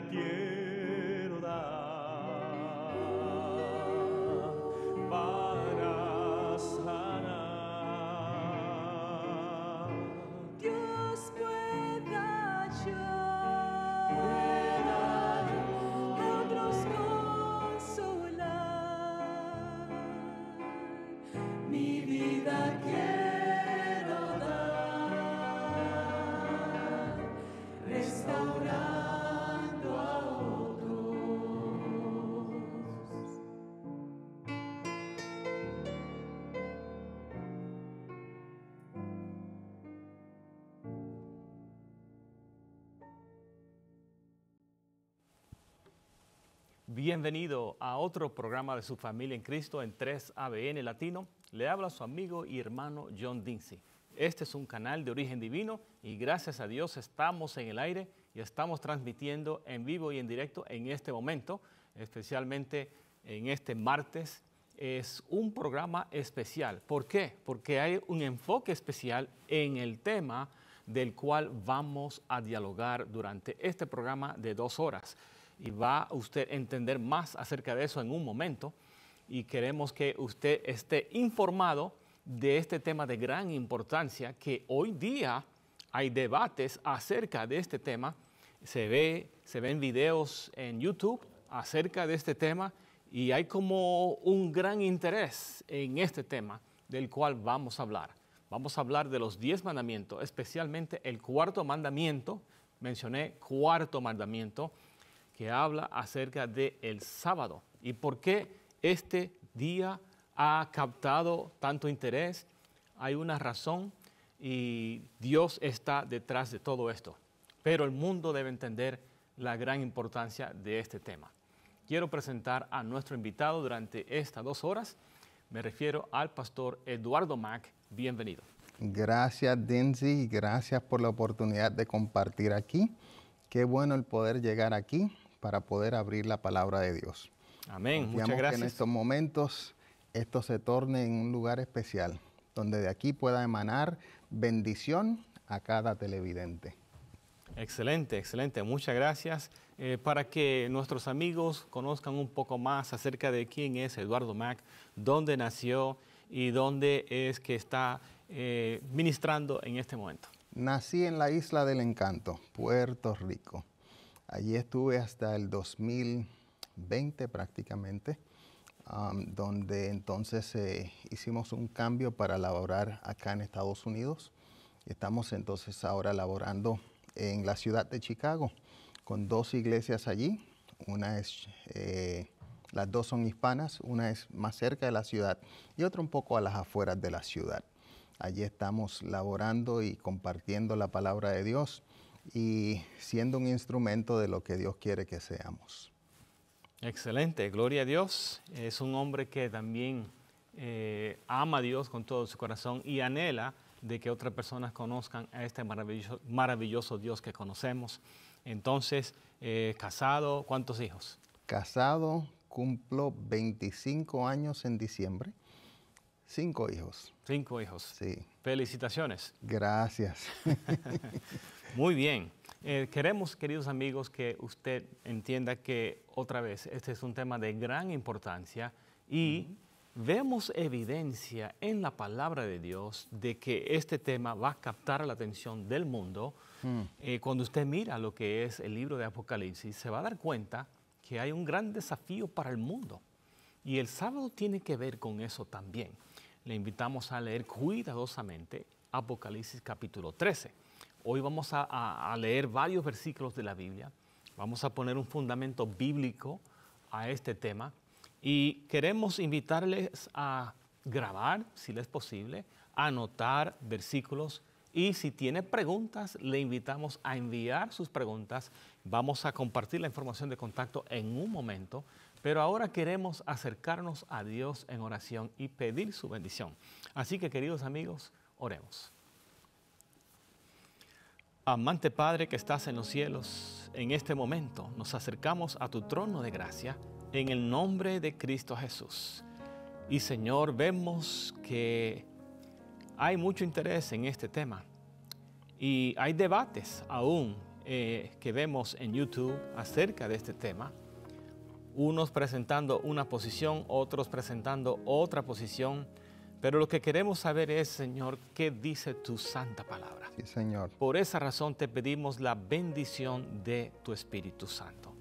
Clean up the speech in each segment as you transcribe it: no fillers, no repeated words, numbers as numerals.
vida quiero dar para sanar. Dios pueda yo a otros consolar. Mi vida quiero dar, restaurando a otros. Bienvenido a otro programa de su familia en Cristo en 3ABN Latino. Le habla su amigo y hermano John Dinsey. Este es un canal de origen divino y gracias a Dios estamos en el aire y estamos transmitiendo en vivo y en directo en este momento, especialmente en este martes. Es un programa especial. ¿Por qué? Porque hay un enfoque especial en el tema del cual vamos a dialogar durante este programa de 2 horas. Y va usted a entender más acerca de eso en un momento. Y queremos que usted esté informado de este tema de gran importancia, que hoy día hay debates acerca de este tema. Se ven videos en YouTube acerca de este tema y hay como un gran interés en este tema del cual vamos a hablar. Vamos a hablar de los 10 mandamientos, especialmente el 4º mandamiento. Mencioné 4º mandamiento, que habla acerca del sábado y por qué este día ha captado tanto interés. Hay una razón y Dios está detrás de todo esto. Pero el mundo debe entender la gran importancia de este tema. Quiero presentar a nuestro invitado durante estas 2 horas. Me refiero al pastor Eduardo Mack. Bienvenido. Gracias, Dinsey. Gracias por la oportunidad de compartir aquí. Qué bueno el poder llegar aquí para poder abrir la palabra de Dios. Amén. Confiamos Muchas gracias. que en estos momentos esto se torne en un lugar especial, donde de aquí pueda emanar bendición a cada televidente. Excelente, excelente. Muchas gracias. Para que nuestros amigos conozcan un poco más acerca de quién es Eduardo Mack, dónde nació y dónde es que está ministrando en este momento. Nací en la Isla del Encanto, Puerto Rico. Allí estuve hasta el 2020 prácticamente, donde entonces hicimos un cambio para laborar acá en Estados Unidos. Estamos entonces ahora laborando en la ciudad de Chicago, con 2 iglesias allí. Las 2 son hispanas, una es más cerca de la ciudad y otra un poco a las afueras de la ciudad. Allí estamos laborando y compartiendo la palabra de Dios y siendo un instrumento de lo que Dios quiere que seamos. Excelente, gloria a Dios. Es un hombre que también ama a Dios con todo su corazón y anhela de que otras personas conozcan a este maravilloso Dios que conocemos. Entonces, casado, ¿cuántos hijos? Casado, cumplo 25 años en diciembre. 5 hijos. 5 hijos. Sí. Felicitaciones. Gracias. Muy bien. Queremos, queridos amigos, que usted entienda que, otra vez, este es un tema de gran importancia y vemos evidencia en la palabra de Dios de que este tema va a captar la atención del mundo. Cuando usted mira lo que es el libro de Apocalipsis, se va a dar cuenta que hay un gran desafío para el mundo. Y el sábado tiene que ver con eso también. Le invitamos a leer cuidadosamente Apocalipsis capítulo 13. Hoy vamos a leer varios versículos de la Biblia. Vamos a poner un fundamento bíblico a este tema. Y queremos invitarles a grabar, si les es posible, a anotar versículos. Y si tiene preguntas, le invitamos a enviar sus preguntas. Vamos a compartir la información de contacto en un momento. Pero ahora queremos acercarnos a Dios en oración y pedir su bendición. Así que, queridos amigos, oremos. Amante Padre que estás en los cielos, en este momento nos acercamos a tu trono de gracia en el nombre de Cristo Jesús. Y Señor, vemos que hay mucho interés en este tema y hay debates aún que vemos en YouTube acerca de este tema, unos presentando una posición, otros presentando otra posición, pero lo que queremos saber es, Señor, ¿qué dice tu santa palabra? Sí, Señor. Por esa razón te pedimos la bendición de tu Espíritu Santo.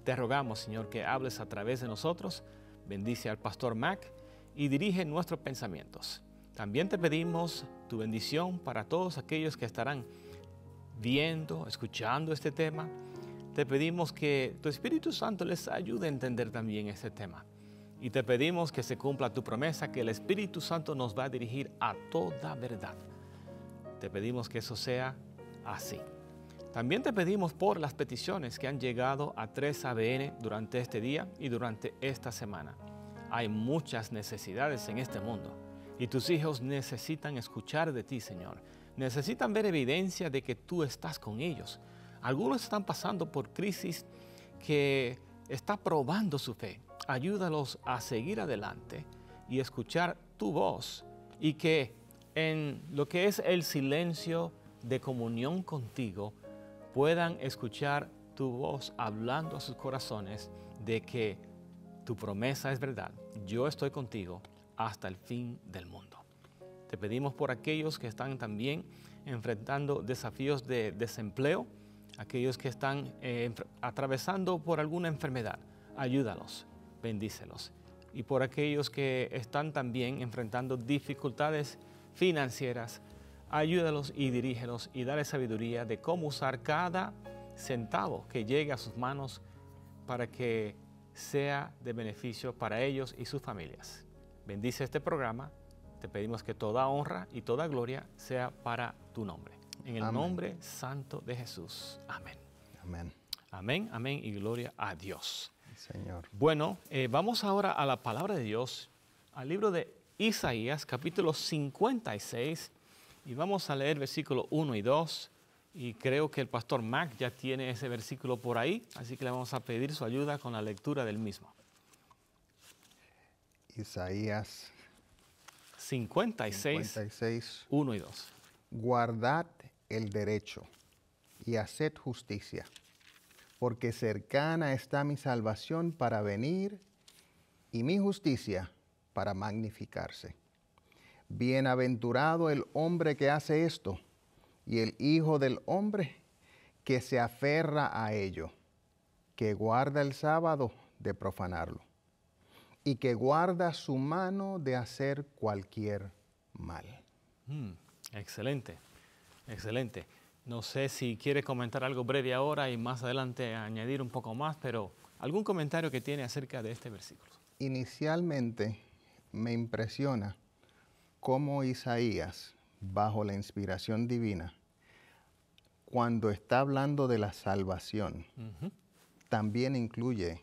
Te rogamos, Señor, que hables a través de nosotros, bendice al pastor Mac y dirige nuestros pensamientos. También te pedimos tu bendición para todos aquellos que estarán viendo, escuchando este tema. Te pedimos que tu Espíritu Santo les ayude a entender también este tema. Y te pedimos que se cumpla tu promesa, que el Espíritu Santo nos va a dirigir a toda verdad. Te pedimos que eso sea así. También te pedimos por las peticiones que han llegado a 3ABN durante este día y durante esta semana. Hay muchas necesidades en este mundo y tus hijos necesitan escuchar de ti, Señor. Necesitan ver evidencia de que tú estás con ellos. Algunos están pasando por crisis que está probando su fe. Ayúdalos a seguir adelante y escuchar tu voz, y que en lo que es el silencio de comunión contigo puedan escuchar tu voz hablando a sus corazones de que tu promesa es verdad. Yo estoy contigo hasta el fin del mundo. Te pedimos por aquellos que están también enfrentando desafíos de desempleo, aquellos que están atravesando por alguna enfermedad, ayúdalos, bendícelos. Y por aquellos que están también enfrentando dificultades financieras, ayúdalos y dirígelos y dale sabiduría de cómo usar cada centavo que llegue a sus manos para que sea de beneficio para ellos y sus familias. Bendice este programa. Te pedimos que toda honra y toda gloria sea para tu nombre. En el nombre santo de Jesús. Amén. Amén. Amén, amén y gloria a Dios. Señor. Bueno, vamos ahora a la palabra de Dios, al libro de Isaías, capítulo 56, y vamos a leer versículos 1 y 2. Y creo que el pastor Mac ya tiene ese versículo por ahí, así que le vamos a pedir su ayuda con la lectura del mismo. Isaías 56, 1 y 2. Guardad el derecho y haced justicia, porque cercana está mi salvación para venir y mi justicia para magnificarse. Bienaventurado el hombre que hace esto y el hijo del hombre que se aferra a ello, que guarda el sábado de profanarlo y que guarda su mano de hacer cualquier mal. Excelente, excelente. No sé si quiere comentar algo breve ahora y más adelante añadir un poco más, pero ¿algún comentario que tiene acerca de este versículo? Inicialmente me impresiona cómo Isaías, bajo la inspiración divina, cuando está hablando de la salvación, también incluye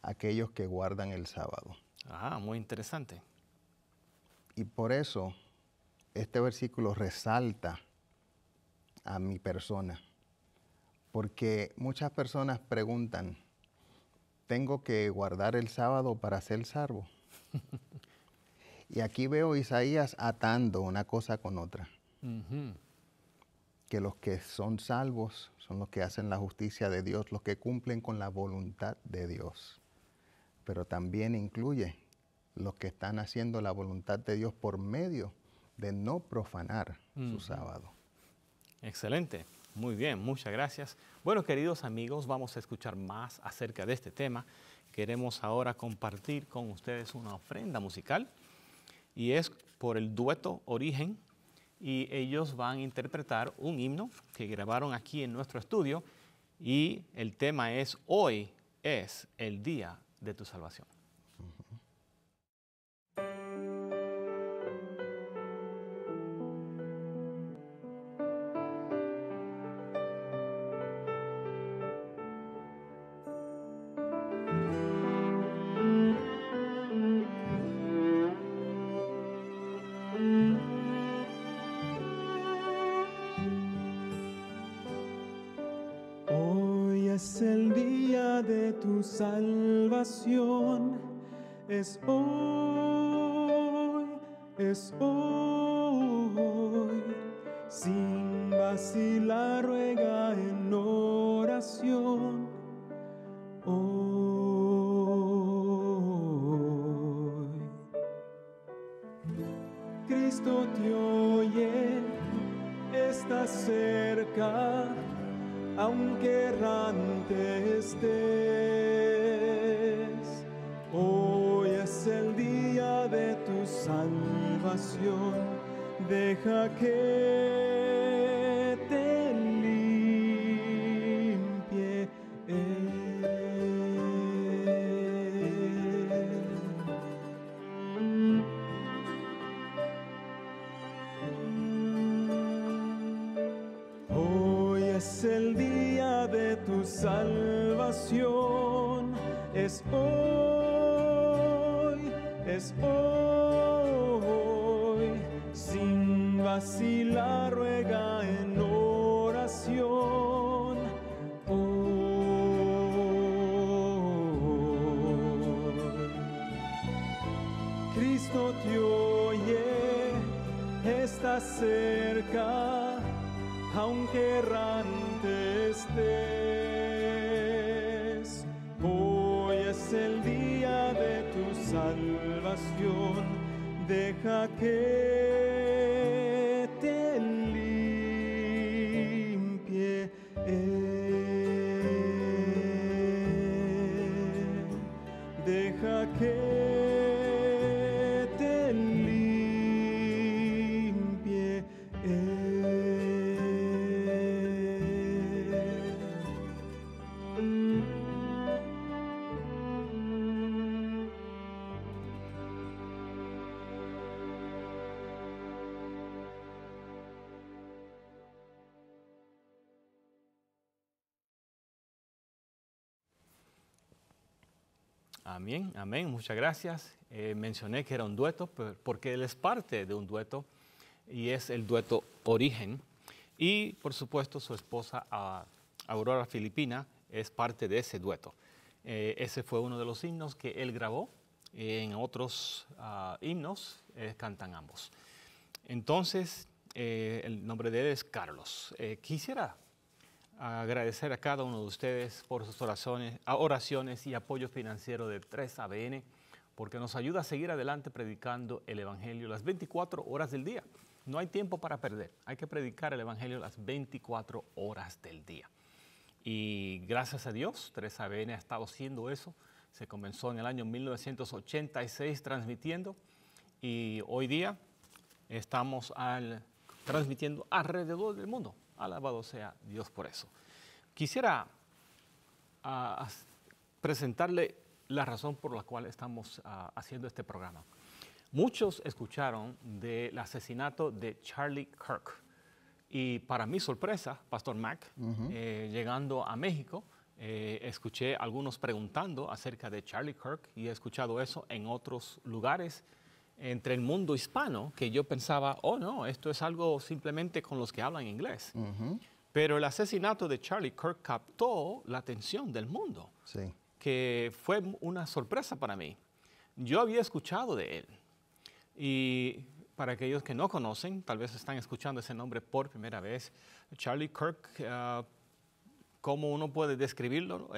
aquellos que guardan el sábado. Ah, muy interesante. Y por eso este versículo resalta a mi persona, porque muchas personas preguntan, ¿tengo que guardar el sábado para ser salvo? Y aquí veo a Isaías atando una cosa con otra. Que los que son salvos son los que hacen la justicia de Dios, los que cumplen con la voluntad de Dios. Pero también incluye los que están haciendo la voluntad de Dios por medio de no profanar su sábado. Excelente, muy bien, muchas gracias. Bueno, queridos amigos, vamos a escuchar más acerca de este tema. Queremos ahora compartir con ustedes una ofrenda musical y es por el dueto Origen, y ellos van a interpretar un himno que grabaron aquí en nuestro estudio y el tema es Hoy es el día de tu salvación. Hoy es el día de tu salvación, es hoy, sin vacilar ruega en nosotros. salvación hoy. Cristo te oye, está cerca, aunque errante estés. Hoy es el día de tu salvación, deja que te limpie Él. Hoy es el día de tu salvación, es hoy, sin vacilar ruega en oración. Hoy Cristo te oye, está cerca, aunque errante estés. Hoy es el día de tu salvación, deja que te limpie Él. Deja que te limpie Él. Amén, amén, muchas gracias. Mencioné que era un dueto porque él es parte de un dueto y es el dueto Origen. Y por supuesto su esposa Aurora Filipina es parte de ese dueto. Ese fue uno de los himnos que él grabó. En otros himnos cantan ambos. Entonces, el nombre de él es Carlos. Quisiera agradecer a cada uno de ustedes por sus oraciones y apoyo financiero de 3ABN, porque nos ayuda a seguir adelante predicando el Evangelio las 24 horas del día. No hay tiempo para perder, hay que predicar el Evangelio las 24 horas del día. Y gracias a Dios, 3ABN ha estado haciendo eso. Se comenzó en el año 1986 transmitiendo y hoy día estamos transmitiendo alrededor del mundo. Alabado sea Dios por eso. Quisiera presentarle la razón por la cual estamos haciendo este programa. Muchos escucharon del asesinato de Charlie Kirk. Y para mi sorpresa, Pastor Mac, llegando a México, escuché a algunos preguntando acerca de Charlie Kirk y he escuchado eso en otros lugares entre el mundo hispano, que yo pensaba, oh no, esto es algo simplemente con los que hablan inglés. Pero el asesinato de Charlie Kirk captó la atención del mundo, Sí. que fue una sorpresa para mí. Yo había escuchado de él y para aquellos que no conocen, tal vez están escuchando ese nombre por primera vez, Charlie Kirk, ¿cómo uno puede describirlo?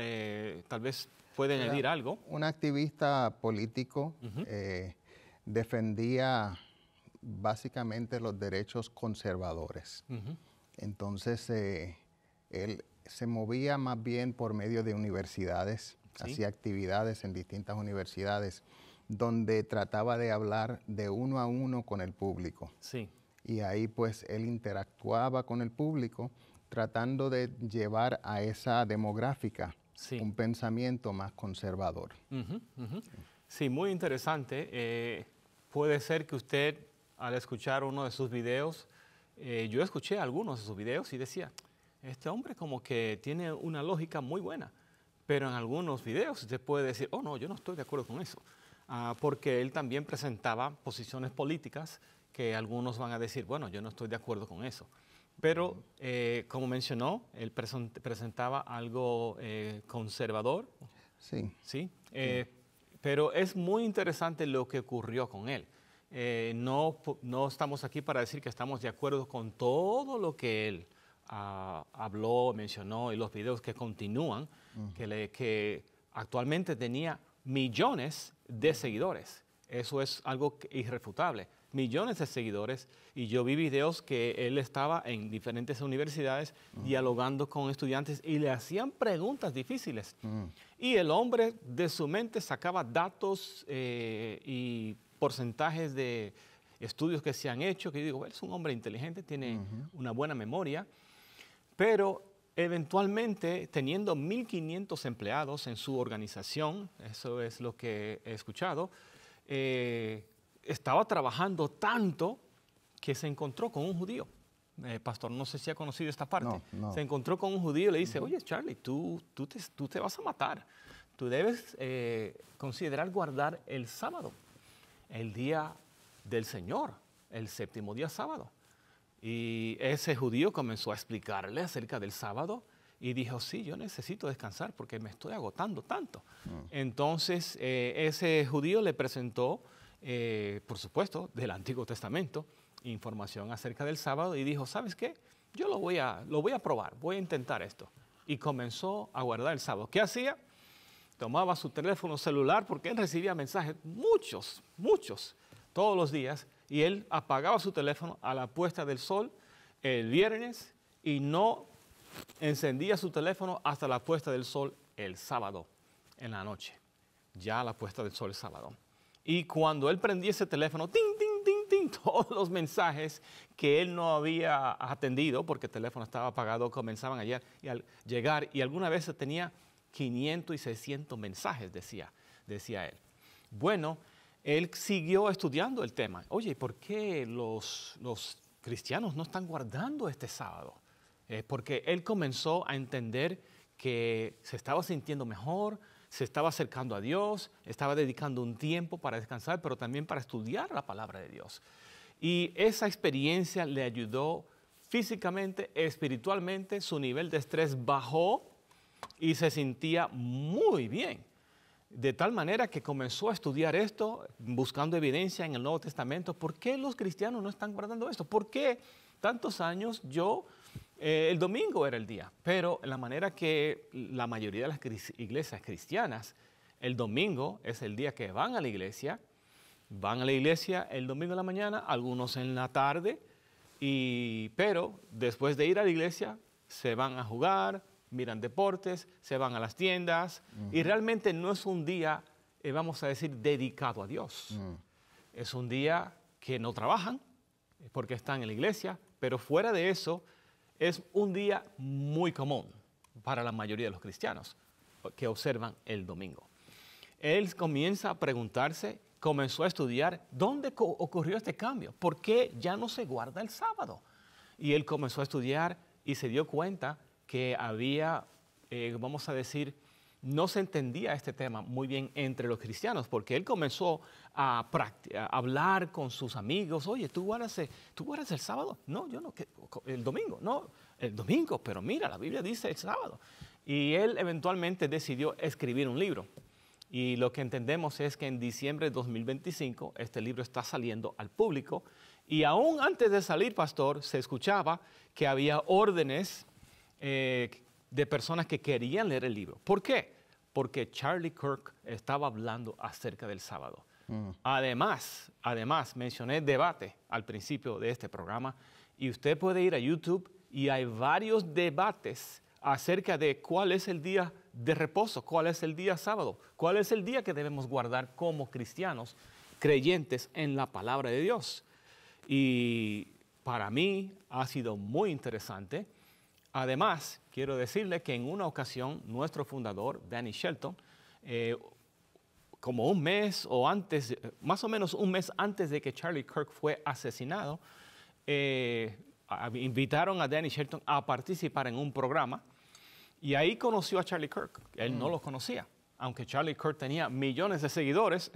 Tal vez puede añadir algo. Un activista político, defendía básicamente los derechos conservadores. Entonces, él se movía más bien por medio de universidades, Sí. hacía actividades en distintas universidades, donde trataba de hablar de uno a uno con el público. Sí. Y ahí pues él interactuaba con el público, tratando de llevar a esa demográfica Sí. un pensamiento más conservador. Sí, muy interesante. Puede ser que usted, al escuchar uno de sus videos, yo escuché algunos de sus videos y decía, este hombre como que tiene una lógica muy buena, pero en algunos videos usted puede decir, oh no, yo no estoy de acuerdo con eso, porque él también presentaba posiciones políticas que algunos van a decir, bueno, yo no estoy de acuerdo con eso. Pero, como mencionó, él presentaba algo conservador. Sí. ¿Sí? Pero es muy interesante lo que ocurrió con él. No estamos aquí para decir que estamos de acuerdo con todo lo que él habló, mencionó, y los videos que continúan, que actualmente tenía millones de seguidores. Eso es algo irrefutable. Millones de seguidores, y yo vi videos que él estaba en diferentes universidades dialogando con estudiantes y le hacían preguntas difíciles. Y el hombre de su mente sacaba datos y porcentajes de estudios que se han hecho, que yo digo, él es un hombre inteligente, tiene una buena memoria, pero eventualmente, teniendo 1.500 empleados en su organización, eso es lo que he escuchado, estaba trabajando tanto que se encontró con un judío. Pastor, no sé si ha conocido esta parte. No. Se encontró con un judío y le dice, oye, Charlie, tú te vas a matar. Tú debes considerar guardar el sábado, el día del Señor, el séptimo día sábado. Y ese judío comenzó a explicarle acerca del sábado y dijo, sí, yo necesito descansar porque me estoy agotando tanto. Entonces, ese judío le presentó, por supuesto, del Antiguo Testamento, información acerca del sábado y dijo, ¿sabes qué? Yo lo voy a probar, voy a intentar esto. Y comenzó a guardar el sábado. ¿Qué hacía? Tomaba su teléfono celular porque él recibía mensajes, muchos, todos los días, y él apagaba su teléfono a la puesta del sol el viernes y no encendía su teléfono hasta la puesta del sol el sábado en la noche, ya a la puesta del sol el sábado. Y cuando él prendía ese teléfono, ¡ting, ting, ting, ting!, todos los mensajes que él no había atendido porque el teléfono estaba apagado comenzaban a llegar y alguna vez tenía 500 y 600 mensajes, decía él. Bueno, él siguió estudiando el tema. Oye, ¿por qué los cristianos no están guardando este sábado? Porque él comenzó a entender que se estaba sintiendo mejor, se estaba acercando a Dios, estaba dedicando un tiempo para descansar, pero también para estudiar la palabra de Dios. Y esa experiencia le ayudó físicamente, espiritualmente, su nivel de estrés bajó y se sentía muy bien. De tal manera que comenzó a estudiar esto, buscando evidencia en el Nuevo Testamento. ¿Por qué los cristianos no están guardando esto? ¿Por qué tantos años el domingo era el día? Pero la manera que la mayoría de las iglesias cristianas, el domingo es el día que van a la iglesia el domingo en la mañana, algunos en la tarde, pero después de ir a la iglesia se van a jugar, miran deportes, se van a las tiendas y realmente no es un día, vamos a decir, dedicado a Dios. Es un día que no trabajan porque están en la iglesia, pero fuera de eso es un día muy común para la mayoría de los cristianos que observan el domingo. Él comienza a preguntarse, comenzó a estudiar, ¿dónde ocurrió este cambio? ¿Por qué ya no se guarda el sábado? Y él comenzó a estudiar y se dio cuenta que había, vamos a decir, no se entendía este tema muy bien entre los cristianos, porque él comenzó a hablar con sus amigos. Oye, ¿tú guardas el sábado? No, yo no. ¿El domingo? No, el domingo, pero mira, la Biblia dice el sábado. Y él eventualmente decidió escribir un libro. Y lo que entendemos es que en diciembre de 2025 este libro está saliendo al público. Y aún antes de salir, pastor, se escuchaba que había órdenes de personas que querían leer el libro. ¿Por qué? Porque Charlie Kirk estaba hablando acerca del sábado. Además, mencioné debate al principio de este programa y usted puede ir a YouTube y hay varios debates acerca de cuál es el día de reposo, cuál es el día sábado, cuál es el día que debemos guardar como cristianos creyentes en la palabra de Dios. Y para mí ha sido muy interesante. Además, quiero decirle que en una ocasión nuestro fundador, Danny Shelton, como un mes o antes, más o menos un mes antes de que Charlie Kirk fue asesinado, invitaron a Danny Shelton a participar en un programa y ahí conoció a Charlie Kirk. Él no lo conocía. Aunque Charlie Kirk tenía millones de seguidores,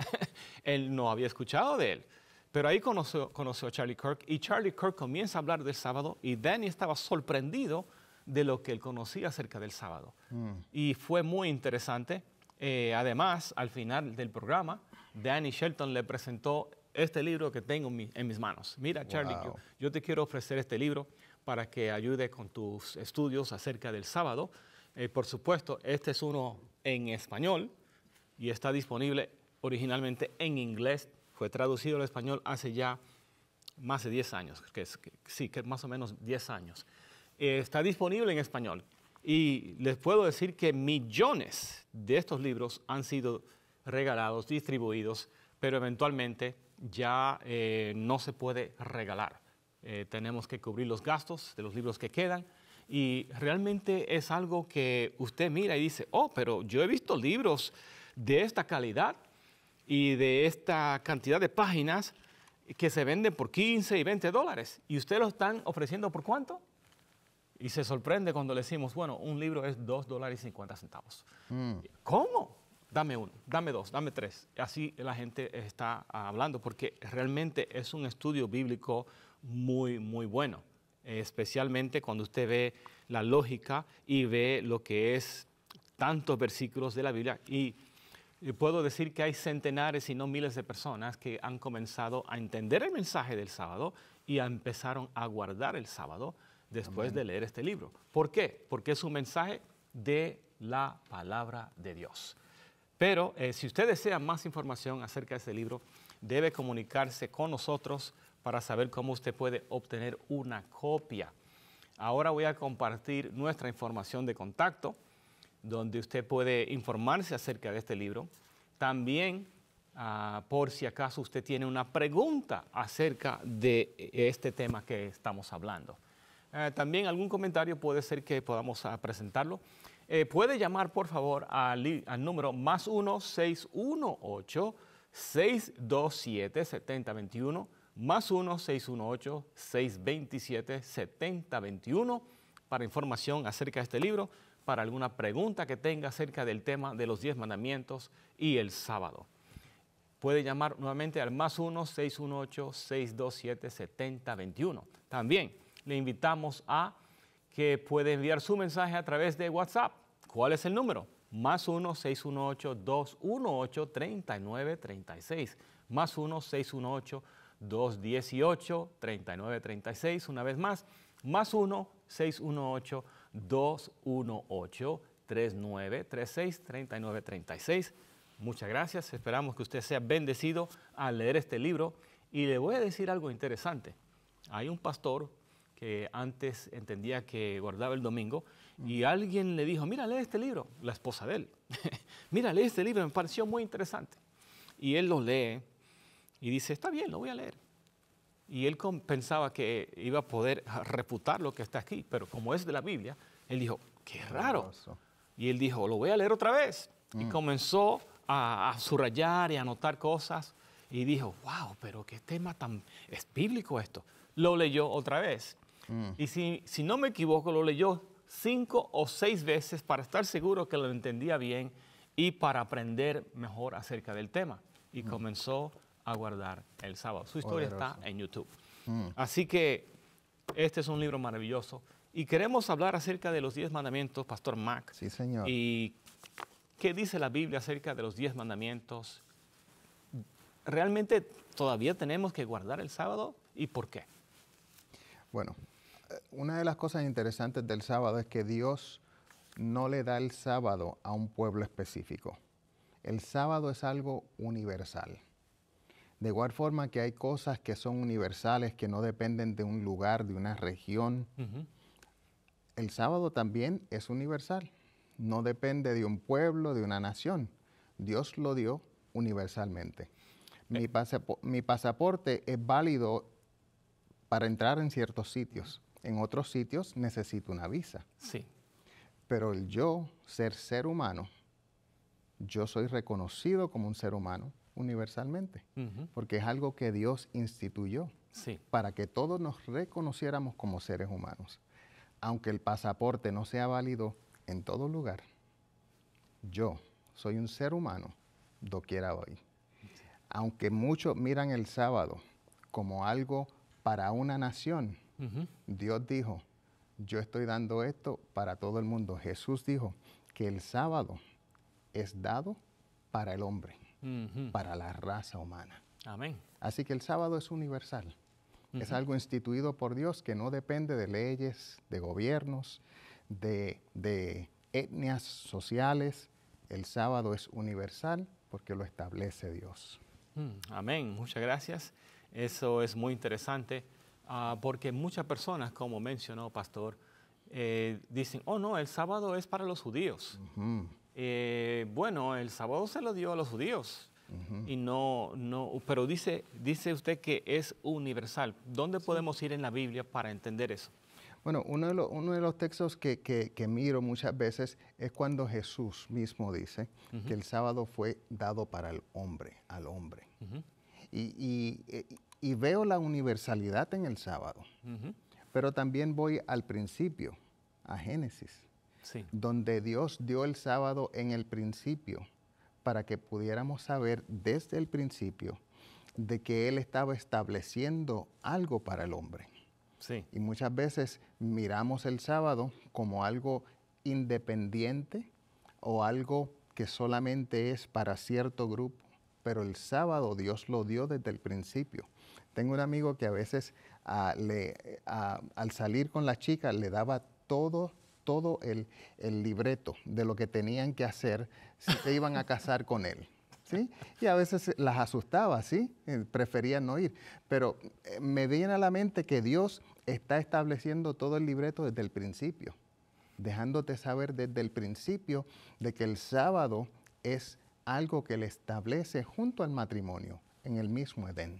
él no había escuchado de él. Pero ahí conoció a Charlie Kirk y Charlie Kirk comienza a hablar del sábado y Danny estaba sorprendido de lo que él conocía acerca del sábado. Y fue muy interesante. Además, al final del programa, Danny Shelton le presentó este libro que tengo en mis manos. Mira, Charlie, yo te quiero ofrecer este libro para que ayude con tus estudios acerca del sábado. Por supuesto, este es uno en español y está disponible originalmente en inglés. Fue traducido al español hace ya más de 10 años, que más o menos 10 años. Está disponible en español y les puedo decir que millones de estos libros han sido regalados, distribuidos, pero eventualmente ya no se puede regalar. Tenemos que cubrir los gastos de los libros que quedan y realmente es algo que usted mira y dice, oh, pero yo he visto libros de esta calidad y de esta cantidad de páginas que se venden por 15 y 20 dólares. ¿Y usted lo están ofreciendo por cuánto? Y se sorprende cuando le decimos, bueno, un libro es $2.50. ¿Cómo? Dame uno, dame dos, dame tres. Así la gente está hablando porque realmente es un estudio bíblico muy, muy bueno. Especialmente cuando usted ve la lógica y ve lo que es tantos versículos de la Biblia. Y puedo decir que hay centenares y no miles de personas que han comenzado a entender el mensaje del sábado y empezaron a guardar el sábado después de leer este libro. ¿Por qué? Porque es un mensaje de la palabra de Dios. Pero si usted desea más información acerca de este libro, debe comunicarse con nosotros para saber cómo usted puede obtener una copia. Ahora voy a compartir nuestra información de contacto, donde usted puede informarse acerca de este libro. También, por si acaso usted tiene una pregunta acerca de este tema que estamos hablando. También algún comentario puede ser que podamos presentarlo. Puede llamar, por favor, al número +1 618 627 7021, +1 618 627 7021 para información acerca de este libro, para alguna pregunta que tenga acerca del tema de los 10 mandamientos y el sábado. Puede llamar nuevamente al +1 618 627 7021. También le invitamos a que puede enviar su mensaje a través de WhatsApp. ¿Cuál es el número? +1 618 218 3936. +1 618 218 3936. Una vez más, +1 618 218 3936 3936. Muchas gracias. Esperamos que usted sea bendecido al leer este libro. Y le voy a decir algo interesante. Hay un pastor que antes entendía que guardaba el domingo y alguien le dijo, mira, lee este libro, la esposa de él. Mira, lee este libro, me pareció muy interesante. Y él lo lee y dice, está bien, lo voy a leer. Y él pensaba que iba a poder refutar lo que está aquí, pero como es de la Biblia, él dijo, qué raro. Y él dijo, lo voy a leer otra vez. Y comenzó a subrayar y a anotar cosas. Y dijo, wow, pero qué tema tan... es bíblico esto. Lo leyó otra vez. Y si no me equivoco, lo leyó 5 o 6 veces para estar seguro que lo entendía bien y para aprender mejor acerca del tema. Y comenzó a guardar el sábado. Su historia está en YouTube. Así que este es un libro maravilloso. Y queremos hablar acerca de los 10 mandamientos, Pastor Mac. Sí, señor. Y qué dice la Biblia acerca de los 10 mandamientos. ¿Realmente todavía tenemos que guardar el sábado? ¿Y por qué? Bueno, una de las cosas interesantes del sábado es que Dios no le da el sábado a un pueblo específico. El sábado es algo universal. De igual forma que hay cosas que son universales, que no dependen de un lugar, de una región. El sábado también es universal. No depende de un pueblo, de una nación. Dios lo dio universalmente. Mi pasaporte es válido para entrar en ciertos sitios. En otros sitios necesito una visa. Sí. Pero el yo, ser humano, yo soy reconocido como un ser humano universalmente, porque es algo que Dios instituyó para que todos nos reconociéramos como seres humanos. Aunque el pasaporte no sea válido en todo lugar, yo soy un ser humano doquiera voy. Aunque muchos miran el sábado como algo para una nación, Dios dijo, yo estoy dando esto para todo el mundo. Jesús dijo que el sábado es dado para el hombre, para la raza humana. Amén. Así que el sábado es universal. Es algo instituido por Dios que no depende de leyes, de gobiernos, de etnias sociales. El sábado es universal porque lo establece Dios. Amén, muchas gracias. Eso es muy interesante porque muchas personas, como mencionó Pastor, dicen, oh no, el sábado es para los judíos. Bueno, el sábado se lo dio a los judíos. Y pero dice usted que es universal. ¿Dónde podemos ir en la Biblia para entender eso? Bueno, uno de los textos que miro muchas veces es cuando Jesús mismo dice que el sábado fue dado para el hombre, al hombre. Y veo la universalidad en el sábado, pero también voy al principio, a Génesis, donde Dios dio el sábado en el principio para que pudiéramos saber desde el principio de que Él estaba estableciendo algo para el hombre. Y muchas veces miramos el sábado como algo independiente o algo que solamente es para cierto grupo, pero el sábado Dios lo dio desde el principio. Tengo un amigo que a veces al salir con las chicas le daba todo el libreto de lo que tenían que hacer si se iban a casar con él. ¿Sí? Y a veces las asustaba, ¿sí? Preferían no ir. Pero me viene a la mente que Dios está estableciendo todo el libreto desde el principio, dejándote saber desde el principio de que el sábado es algo que le establece junto al matrimonio en el mismo Edén.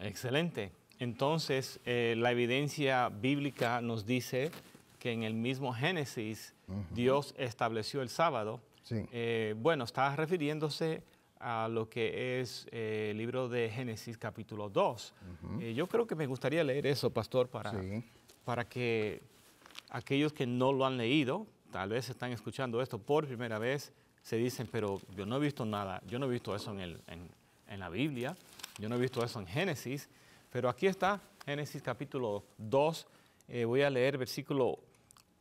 Excelente. Entonces, la evidencia bíblica nos dice que en el mismo Génesis Dios estableció el sábado. Bueno, está refiriéndose a lo que es el libro de Génesis capítulo 2. Yo creo que me gustaría leer eso, Pastor, para que aquellos que no lo han leído, tal vez están escuchando esto por primera vez, se dicen, pero yo no he visto nada, yo no he visto eso en la Biblia, yo no he visto eso en Génesis, pero aquí está Génesis capítulo 2, voy a leer versículo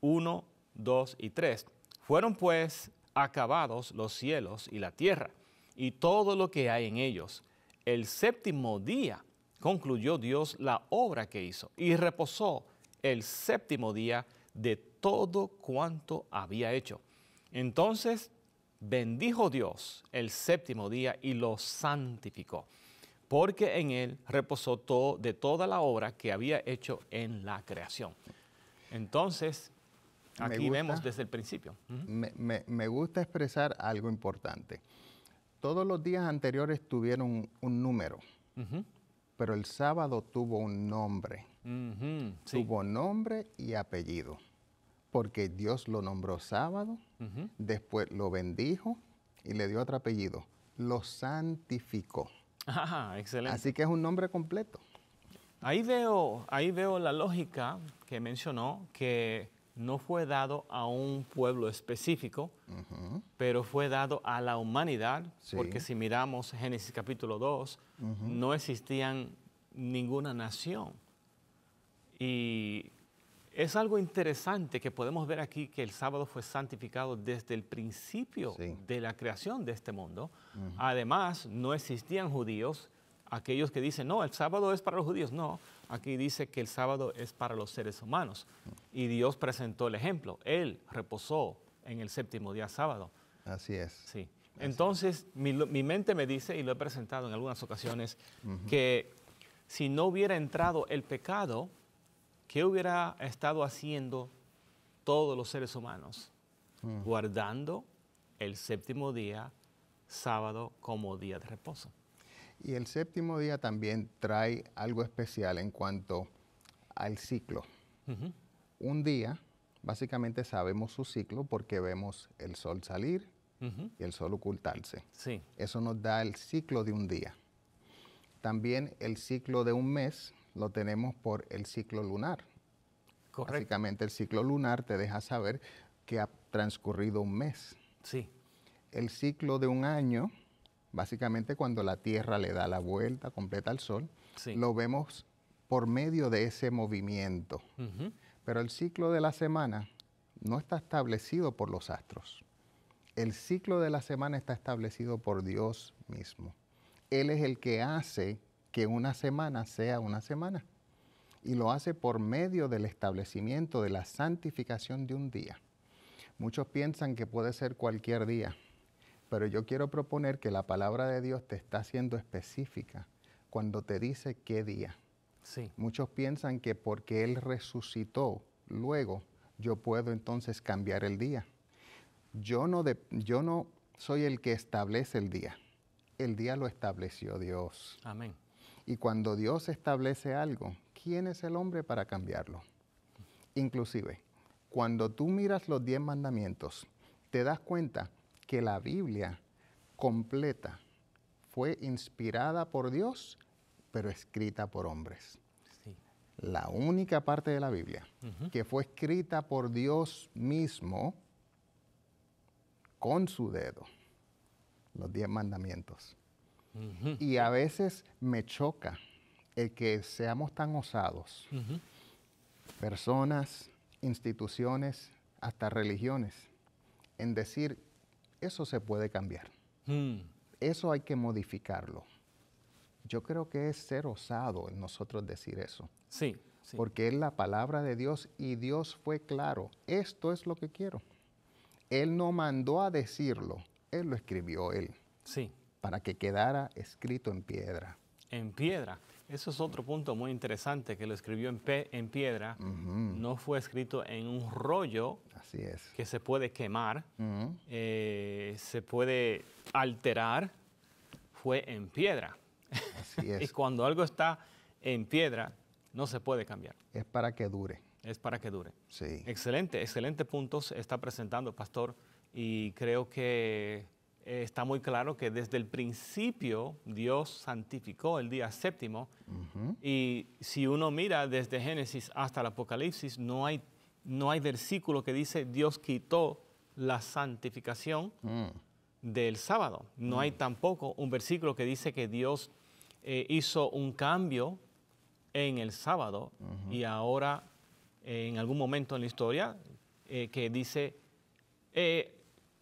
1, 2 y 3. Fueron pues acabados los cielos y la tierra, y todo lo que hay en ellos. El séptimo día concluyó Dios la obra que hizo y reposó el séptimo día de todo cuanto había hecho. Entonces bendijo Dios el séptimo día y lo santificó, porque en él reposó de toda la obra que había hecho en la creación. Entonces, aquí vemos desde el principio. Me gusta expresar algo importante. Todos los días anteriores tuvieron un número, pero el sábado tuvo un nombre. Tuvo nombre y apellido, porque Dios lo nombró sábado, después lo bendijo y le dio otro apellido. Lo santificó. Excelente. Así que es un nombre completo. Ahí veo la lógica que mencionó, que no fue dado a un pueblo específico, pero fue dado a la humanidad, porque si miramos Génesis capítulo 2, no existían ninguna nación. Y es algo interesante que podemos ver aquí que el sábado fue santificado desde el principio de la creación de este mundo. Además, no existían judíos, aquellos que dicen, no, el sábado es para los judíos. No, aquí dice que el sábado es para los seres humanos. Y Dios presentó el ejemplo. Él reposó en el séptimo día sábado. Así es. Sí. Entonces, mi mente me dice, y lo he presentado en algunas ocasiones, que si no hubiera entrado el pecado, ¿qué hubiera estado haciendo todos los seres humanos? Guardando el séptimo día, sábado, como día de reposo. Y el séptimo día también trae algo especial en cuanto al ciclo. Un día, básicamente sabemos su ciclo porque vemos el sol salir y el sol ocultarse. Eso nos da el ciclo de un día. También el ciclo de un mes lo tenemos por el ciclo lunar. Correcto. Básicamente el ciclo lunar te deja saber que ha transcurrido un mes. El ciclo de un año, básicamente cuando la Tierra le da la vuelta completa al Sol, lo vemos por medio de ese movimiento. Pero el ciclo de la semana no está establecido por los astros. El ciclo de la semana está establecido por Dios mismo. Él es el que hace que una semana sea una semana. y lo hace por medio del establecimiento de la santificación de un día. Muchos piensan que puede ser cualquier día, pero yo quiero proponer que la palabra de Dios te está siendo específica cuando te dice qué día. Sí. Muchos piensan que porque Él resucitó, luego yo puedo entonces cambiar el día. Yo no soy el que establece el día lo estableció Dios. Amén. Y cuando Dios establece algo, ¿quién es el hombre para cambiarlo? Inclusive, cuando tú miras los 10 mandamientos, te das cuenta que la Biblia completa fue inspirada por Dios, pero escrita por hombres. Sí. La única parte de la Biblia que fue escrita por Dios mismo con su dedo, los 10 mandamientos. Y a veces me choca el que seamos tan osados, personas, instituciones, hasta religiones, en decir, eso se puede cambiar, eso hay que modificarlo. Yo creo que es ser osado en nosotros decir eso. Sí, sí. Porque es la palabra de Dios y Dios fue claro, esto es lo que quiero. Él no mandó a decirlo, Él lo escribió Él. Sí. Para que quedara escrito en piedra. En piedra. Eso es otro punto muy interesante, que lo escribió en piedra. No fue escrito en un rollo. Así es. Que se puede quemar, se puede alterar. Fue en piedra. Así es. Y cuando algo está en piedra, no se puede cambiar. Es para que dure. Es para que dure. Sí. Excelente puntos está presentando, pastor. Y creo que está muy claro que desde el principio Dios santificó el día séptimo. Y si uno mira desde Génesis hasta el Apocalipsis, no hay versículo que dice Dios quitó la santificación del sábado. No hay tampoco un versículo que dice que Dios hizo un cambio en el sábado y ahora en algún momento en la historia que dice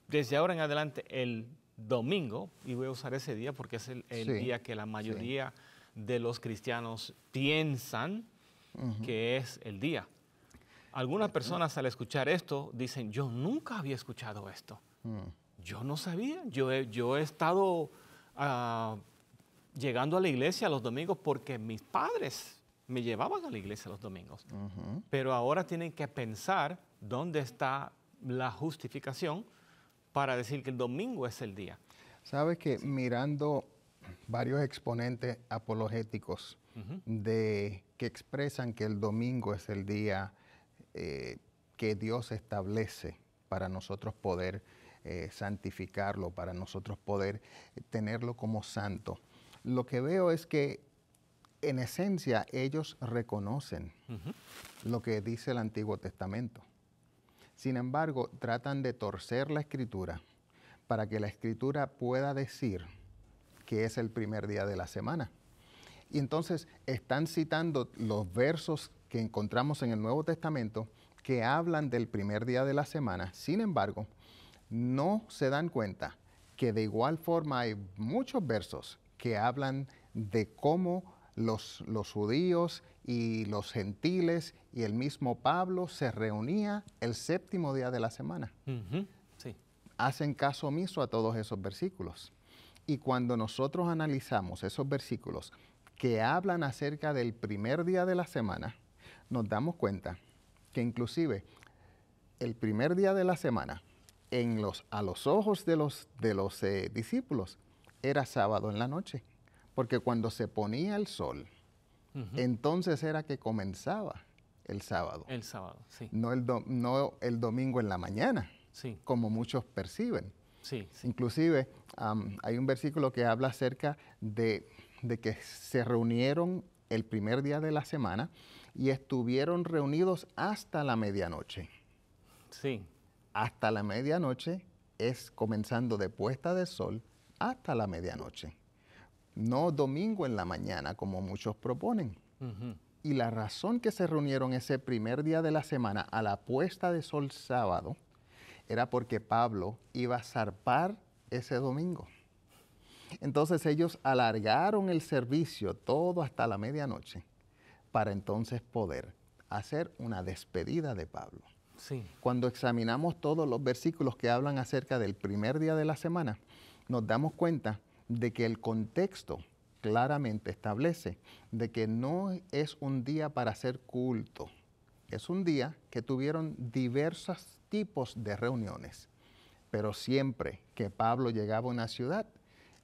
desde ahora en adelante el domingo, y voy a usar ese día porque es el día que la mayoría de los cristianos piensan que es el día. Algunas personas al escuchar esto dicen, yo nunca había escuchado esto. Yo no sabía. Yo he estado llegando a la iglesia los domingos porque mis padres me llevaban a la iglesia los domingos. Pero ahora tienen que pensar dónde está la justificación para decir que el domingo es el día. Sabes que mirando varios exponentes apologéticos que expresan que el domingo es el día que Dios establece para nosotros poder santificarlo, para nosotros poder tenerlo como santo. Lo que veo es que en esencia ellos reconocen lo que dice el Antiguo Testamento. Sin embargo, tratan de torcer la Escritura para que la Escritura pueda decir que es el primer día de la semana. Y entonces están citando los versos que encontramos en el Nuevo Testamento que hablan del primer día de la semana. Sin embargo, no se dan cuenta que de igual forma hay muchos versos que hablan de cómo los judíos y los gentiles y el mismo Pablo se reunía el séptimo día de la semana. Sí. Hacen caso omiso a todos esos versículos. Y cuando nosotros analizamos esos versículos que hablan acerca del primer día de la semana, nos damos cuenta que inclusive el primer día de la semana, a los ojos de los discípulos, era sábado en la noche. Porque cuando se ponía el sol, entonces era que comenzaba el sábado. El sábado, sí. No el domingo en la mañana, Sí. como muchos perciben. Sí, sí. Inclusive hay un versículo que habla acerca de que se reunieron el primer día de la semana y estuvieron reunidos hasta la medianoche. Sí. Hasta la medianoche es comenzando de puesta de sol hasta la medianoche. No domingo en la mañana, como muchos proponen. Y la razón que se reunieron ese primer día de la semana a la puesta de sol sábado era porque Pablo iba a zarpar ese domingo. Entonces ellos alargaron el servicio todo hasta la medianoche para entonces poder hacer una despedida de Pablo. Sí. Cuando examinamos todos los versículos que hablan acerca del primer día de la semana, nos damos cuenta de que el contexto claramente establece de que no es un día para hacer culto, es un día que tuvieron diversos tipos de reuniones, pero siempre que Pablo llegaba a una ciudad,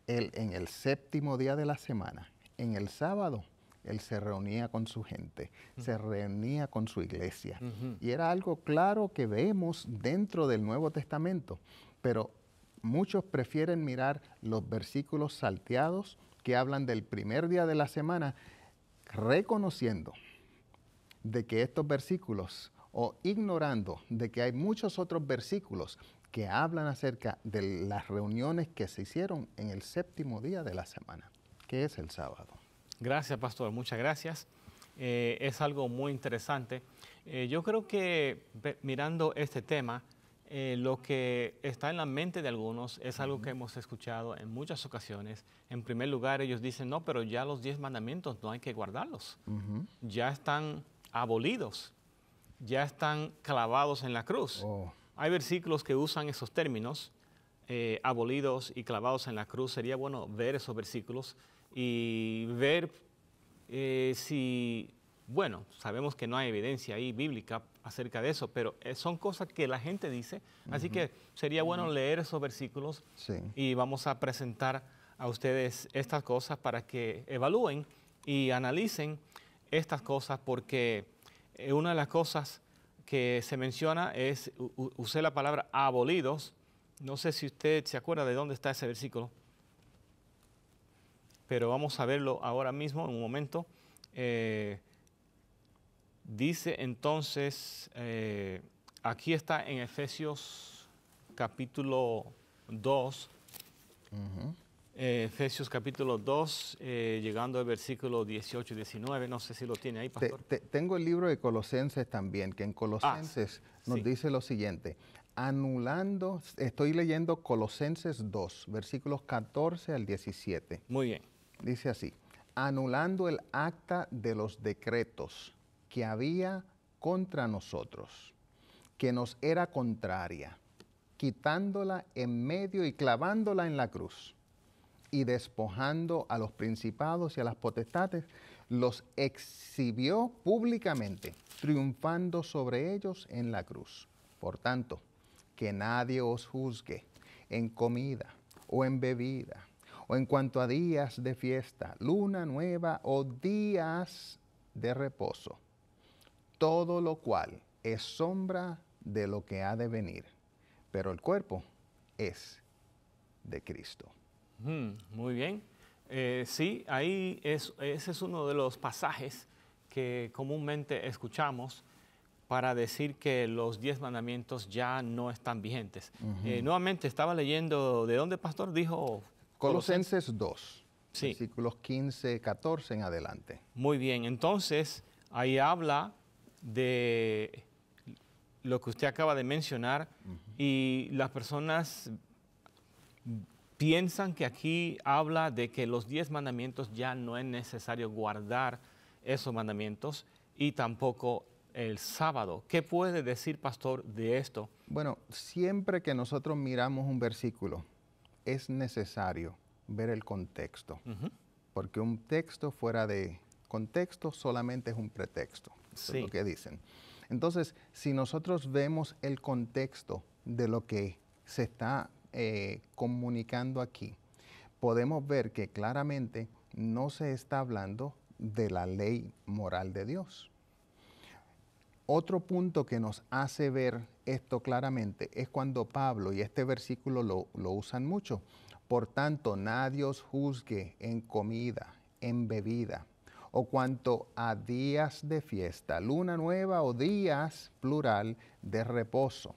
él en el séptimo día de la semana, en el sábado, él se reunía con su gente, se reunía con su iglesia. Y era algo claro que vemos dentro del Nuevo Testamento, pero muchos prefieren mirar los versículos salteados que hablan del primer día de la semana, reconociendo de que estos versículos, o ignorando de que hay muchos otros versículos que hablan acerca de las reuniones que se hicieron en el séptimo día de la semana, que es el sábado. Gracias, pastor. Muchas gracias. Es algo muy interesante. Yo creo que mirando este tema, lo que está en la mente de algunos es algo que hemos escuchado en muchas ocasiones. En primer lugar, ellos dicen, no, pero ya los 10 mandamientos no hay que guardarlos. Ya están abolidos, ya están clavados en la cruz. Hay versículos que usan esos términos, abolidos y clavados en la cruz. Sería bueno ver esos versículos y ver si, bueno, sabemos que no hay evidencia ahí bíblica acerca de eso, pero son cosas que la gente dice, así que sería bueno leer esos versículos y vamos a presentar a ustedes estas cosas para que evalúen y analicen estas cosas, porque una de las cosas que se menciona es, usé la palabra abolidos, no sé si usted se acuerda de dónde está ese versículo, pero vamos a verlo ahora mismo, en un momento. Dice entonces, aquí está en Efesios capítulo 2, Efesios capítulo 2, llegando al versículo 18 y 19, no sé si lo tiene ahí, pastor. Tengo el libro de Colosenses también, que en Colosenses nos dice lo siguiente, anulando, estoy leyendo Colosenses 2, versículos 14 al 17. Muy bien. Dice así, anulando el acta de los decretos que había contra nosotros, que nos era contraria, quitándola en medio y clavándola en la cruz, y despojando a los principados y a las potestades, los exhibió públicamente, triunfando sobre ellos en la cruz. Por tanto, que nadie os juzgue en comida o en bebida, o en cuanto a días de fiesta, luna nueva o días de reposo, todo lo cual es sombra de lo que ha de venir, pero el cuerpo es de Cristo. Muy bien. Sí, ahí ese es uno de los pasajes que comúnmente escuchamos para decir que los 10 mandamientos ya no están vigentes. Nuevamente, estaba leyendo, ¿de dónde, pastor? Dijo... Colosenses 2, versículos 15, 14 en adelante. Muy bien, entonces ahí habla de lo que usted acaba de mencionar y las personas piensan que aquí habla de que los 10 mandamientos ya no es necesario guardar esos mandamientos y tampoco el sábado. ¿Qué puede decir, pastor, de esto? Bueno, siempre que nosotros miramos un versículo, es necesario ver el contexto, porque un texto fuera de contexto solamente es un pretexto, eso es lo que dicen. Entonces, si nosotros vemos el contexto de lo que se está comunicando aquí, podemos ver que claramente no se está hablando de la ley moral de Dios. Otro punto que nos hace ver esto claramente es cuando Pablo, y este versículo lo usan mucho, por tanto, nadie os juzgue en comida, en bebida, o cuanto a días de fiesta, luna nueva o días, plural, de reposo.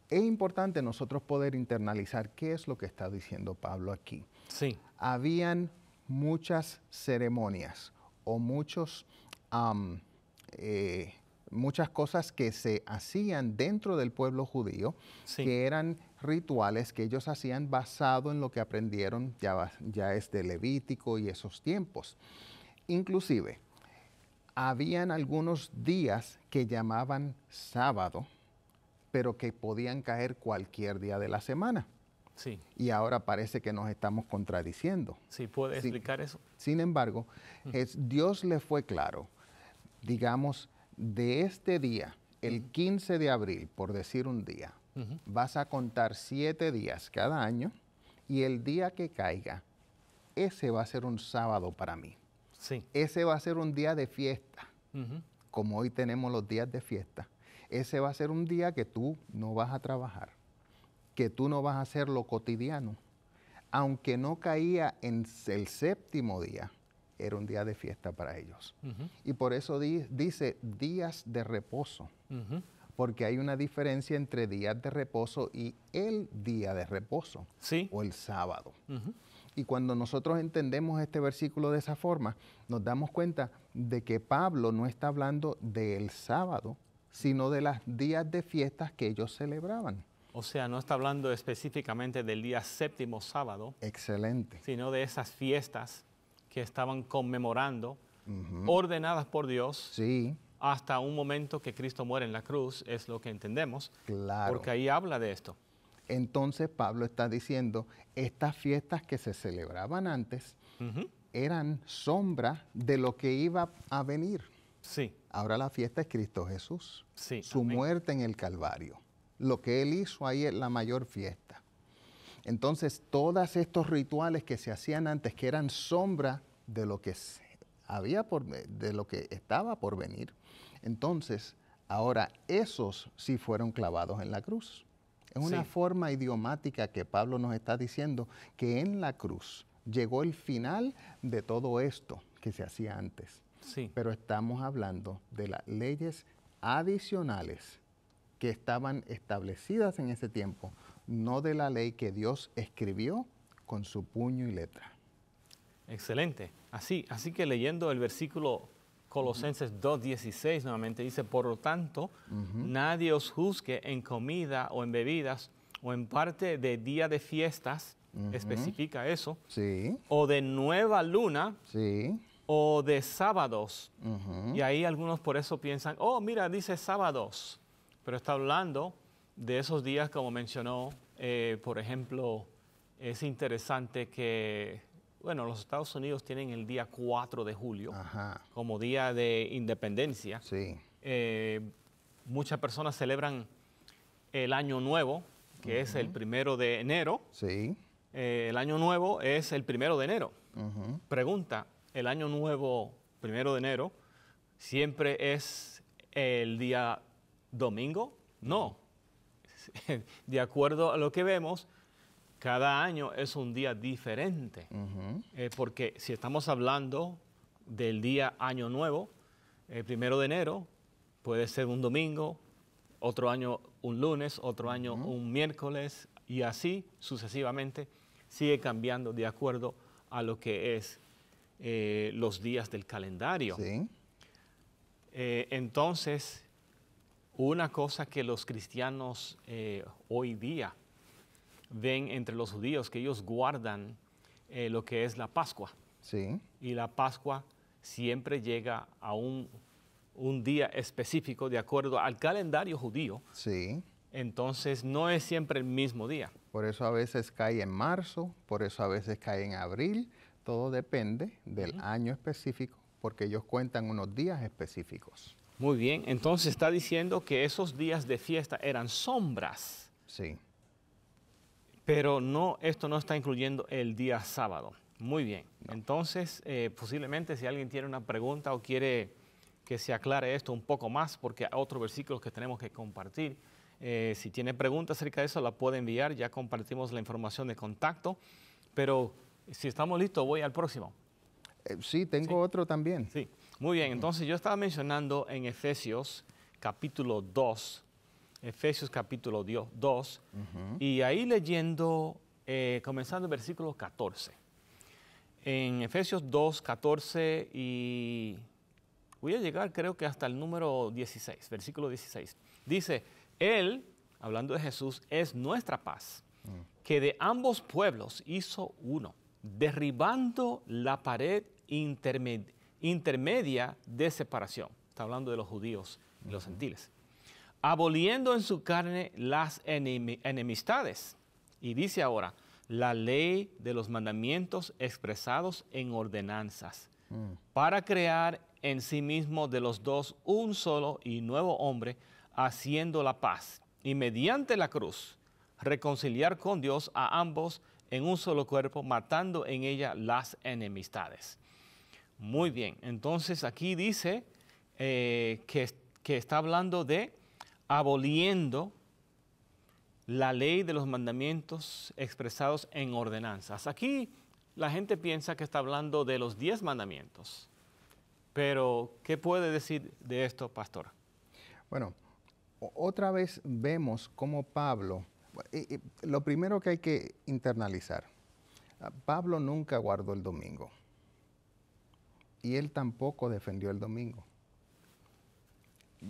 Es importante nosotros poder internalizar qué es lo que está diciendo Pablo aquí. Sí. Habían muchas ceremonias o muchas cosas que se hacían dentro del pueblo judío, que eran rituales que ellos hacían basado en lo que aprendieron ya es de Levítico y esos tiempos. Inclusive, habían algunos días que llamaban sábado, pero que podían caer cualquier día de la semana. Sí, Y ahora parece que nos estamos contradiciendo. sí, ¿puede Sí. explicar eso? Sin embargo, Dios le fue claro, digamos, de este día, el 15 de abril, por decir un día, vas a contar 7 días cada año y el día que caiga, ese va a ser un sábado para mí. Sí. Ese va a ser un día de fiesta, Ujú. como hoy tenemos los días de fiesta. Ese va a ser un día que tú no vas a trabajar, que tú no vas a hacer lo cotidiano. Aunque no caía en el séptimo día, era un día de fiesta para ellos. Y por eso dice días de reposo, Ujú. porque hay una diferencia entre días de reposo y el día de reposo, Sí. o el sábado. Ujú. Y cuando nosotros entendemos este versículo de esa forma, nos damos cuenta de que Pablo no está hablando del sábado, sino de los días de fiestas que ellos celebraban. O sea, no está hablando específicamente del día séptimo sábado, Excelente. sino de esas fiestas que estaban conmemorando, ordenadas por Dios, Sí, hasta un momento que Cristo muere en la cruz, es lo que entendemos, claro. porque ahí habla de esto. Entonces Pablo está diciendo, estas fiestas que se celebraban antes Ujú. eran sombra de lo que iba a venir. Sí, Ahora la fiesta es Cristo Jesús, sí. su amén. muerte en el Calvario. Lo que Él hizo ahí es la mayor fiesta. Entonces, todos estos rituales que se hacían antes, que eran sombra de lo que de lo que estaba por venir, entonces, ahora esos sí fueron clavados en la cruz. Es una Sí. forma idiomática que Pablo nos está diciendo que en la cruz llegó el final de todo esto que se hacía antes. Sí, Pero estamos hablando de las leyes adicionales que estaban establecidas en ese tiempo, no de la ley que Dios escribió con su puño y letra. excelente. Así que leyendo el versículo Colosenses 2:16 nuevamente dice, por lo tanto, nadie os juzgue en comida o en bebidas o en parte de día de fiestas, especifica eso, Sí, o de nueva luna sí. o de sábados. Ujú. Y ahí algunos por eso piensan, oh, mira, dice sábados, pero está hablando de esos días como mencionó, por ejemplo, es interesante que, bueno, los Estados Unidos tienen el día 4 de julio Ajá, como día de independencia. sí. Muchas personas celebran el Año Nuevo, que es el 1 de enero. Sí. El Año Nuevo es el 1 de enero. Ujú. Pregunta, ¿el Año Nuevo 1 de enero siempre es el día domingo? No. De acuerdo a lo que vemos, cada año es un día diferente. Ujú. Porque si estamos hablando del día Año Nuevo, el 1 de enero puede ser un domingo, otro año un lunes, otro año un miércoles, y así sucesivamente sigue cambiando de acuerdo a lo que es los días del calendario. Sí. Entonces, una cosa que los cristianos hoy día ven entre los judíos, que ellos guardan lo que es la Pascua. Sí. Y la Pascua siempre llega a un día específico de acuerdo al calendario judío. Sí. Entonces, no es siempre el mismo día. Por eso a veces cae en marzo, por eso a veces cae en abril. Todo depende del año específico, porque ellos cuentan unos días específicos. Muy bien, entonces está diciendo que esos días de fiesta eran sombras, Sí. pero no, esto no está incluyendo el día sábado. Muy bien, entonces posiblemente si alguien tiene una pregunta o quiere que se aclare esto un poco más, porque hay otros versículos que tenemos que compartir. Si tiene preguntas acerca de eso, la puede enviar, ya compartimos la información de contacto, pero si estamos listos, voy al próximo. Sí, tengo otro también. Sí, muy bien. Entonces yo estaba mencionando en Efesios capítulo 2, y ahí leyendo, comenzando el versículo 14. En Efesios 2, 14 y voy a llegar creo que hasta el número 16, versículo 16. Dice, Él, hablando de Jesús, es nuestra paz, que de ambos pueblos hizo uno, derribando la pared intermedia de separación. Está hablando de los judíos y los gentiles. Aboliendo en su carne las enemistades. Y dice ahora, la ley de los mandamientos expresados en ordenanzas, para crear en sí mismo de los dos un solo y nuevo hombre, haciendo la paz, y mediante la cruz reconciliar con Dios a ambos en un solo cuerpo, matando en ella las enemistades. Muy bien, entonces aquí dice que está hablando de aboliendo la ley de los mandamientos expresados en ordenanzas. Aquí la gente piensa que está hablando de los 10 mandamientos, pero ¿qué puede decir de esto, pastor? Bueno, otra vez vemos cómo Pablo, lo primero que hay que internalizar, Pablo nunca guardó el domingo y él tampoco defendió el domingo.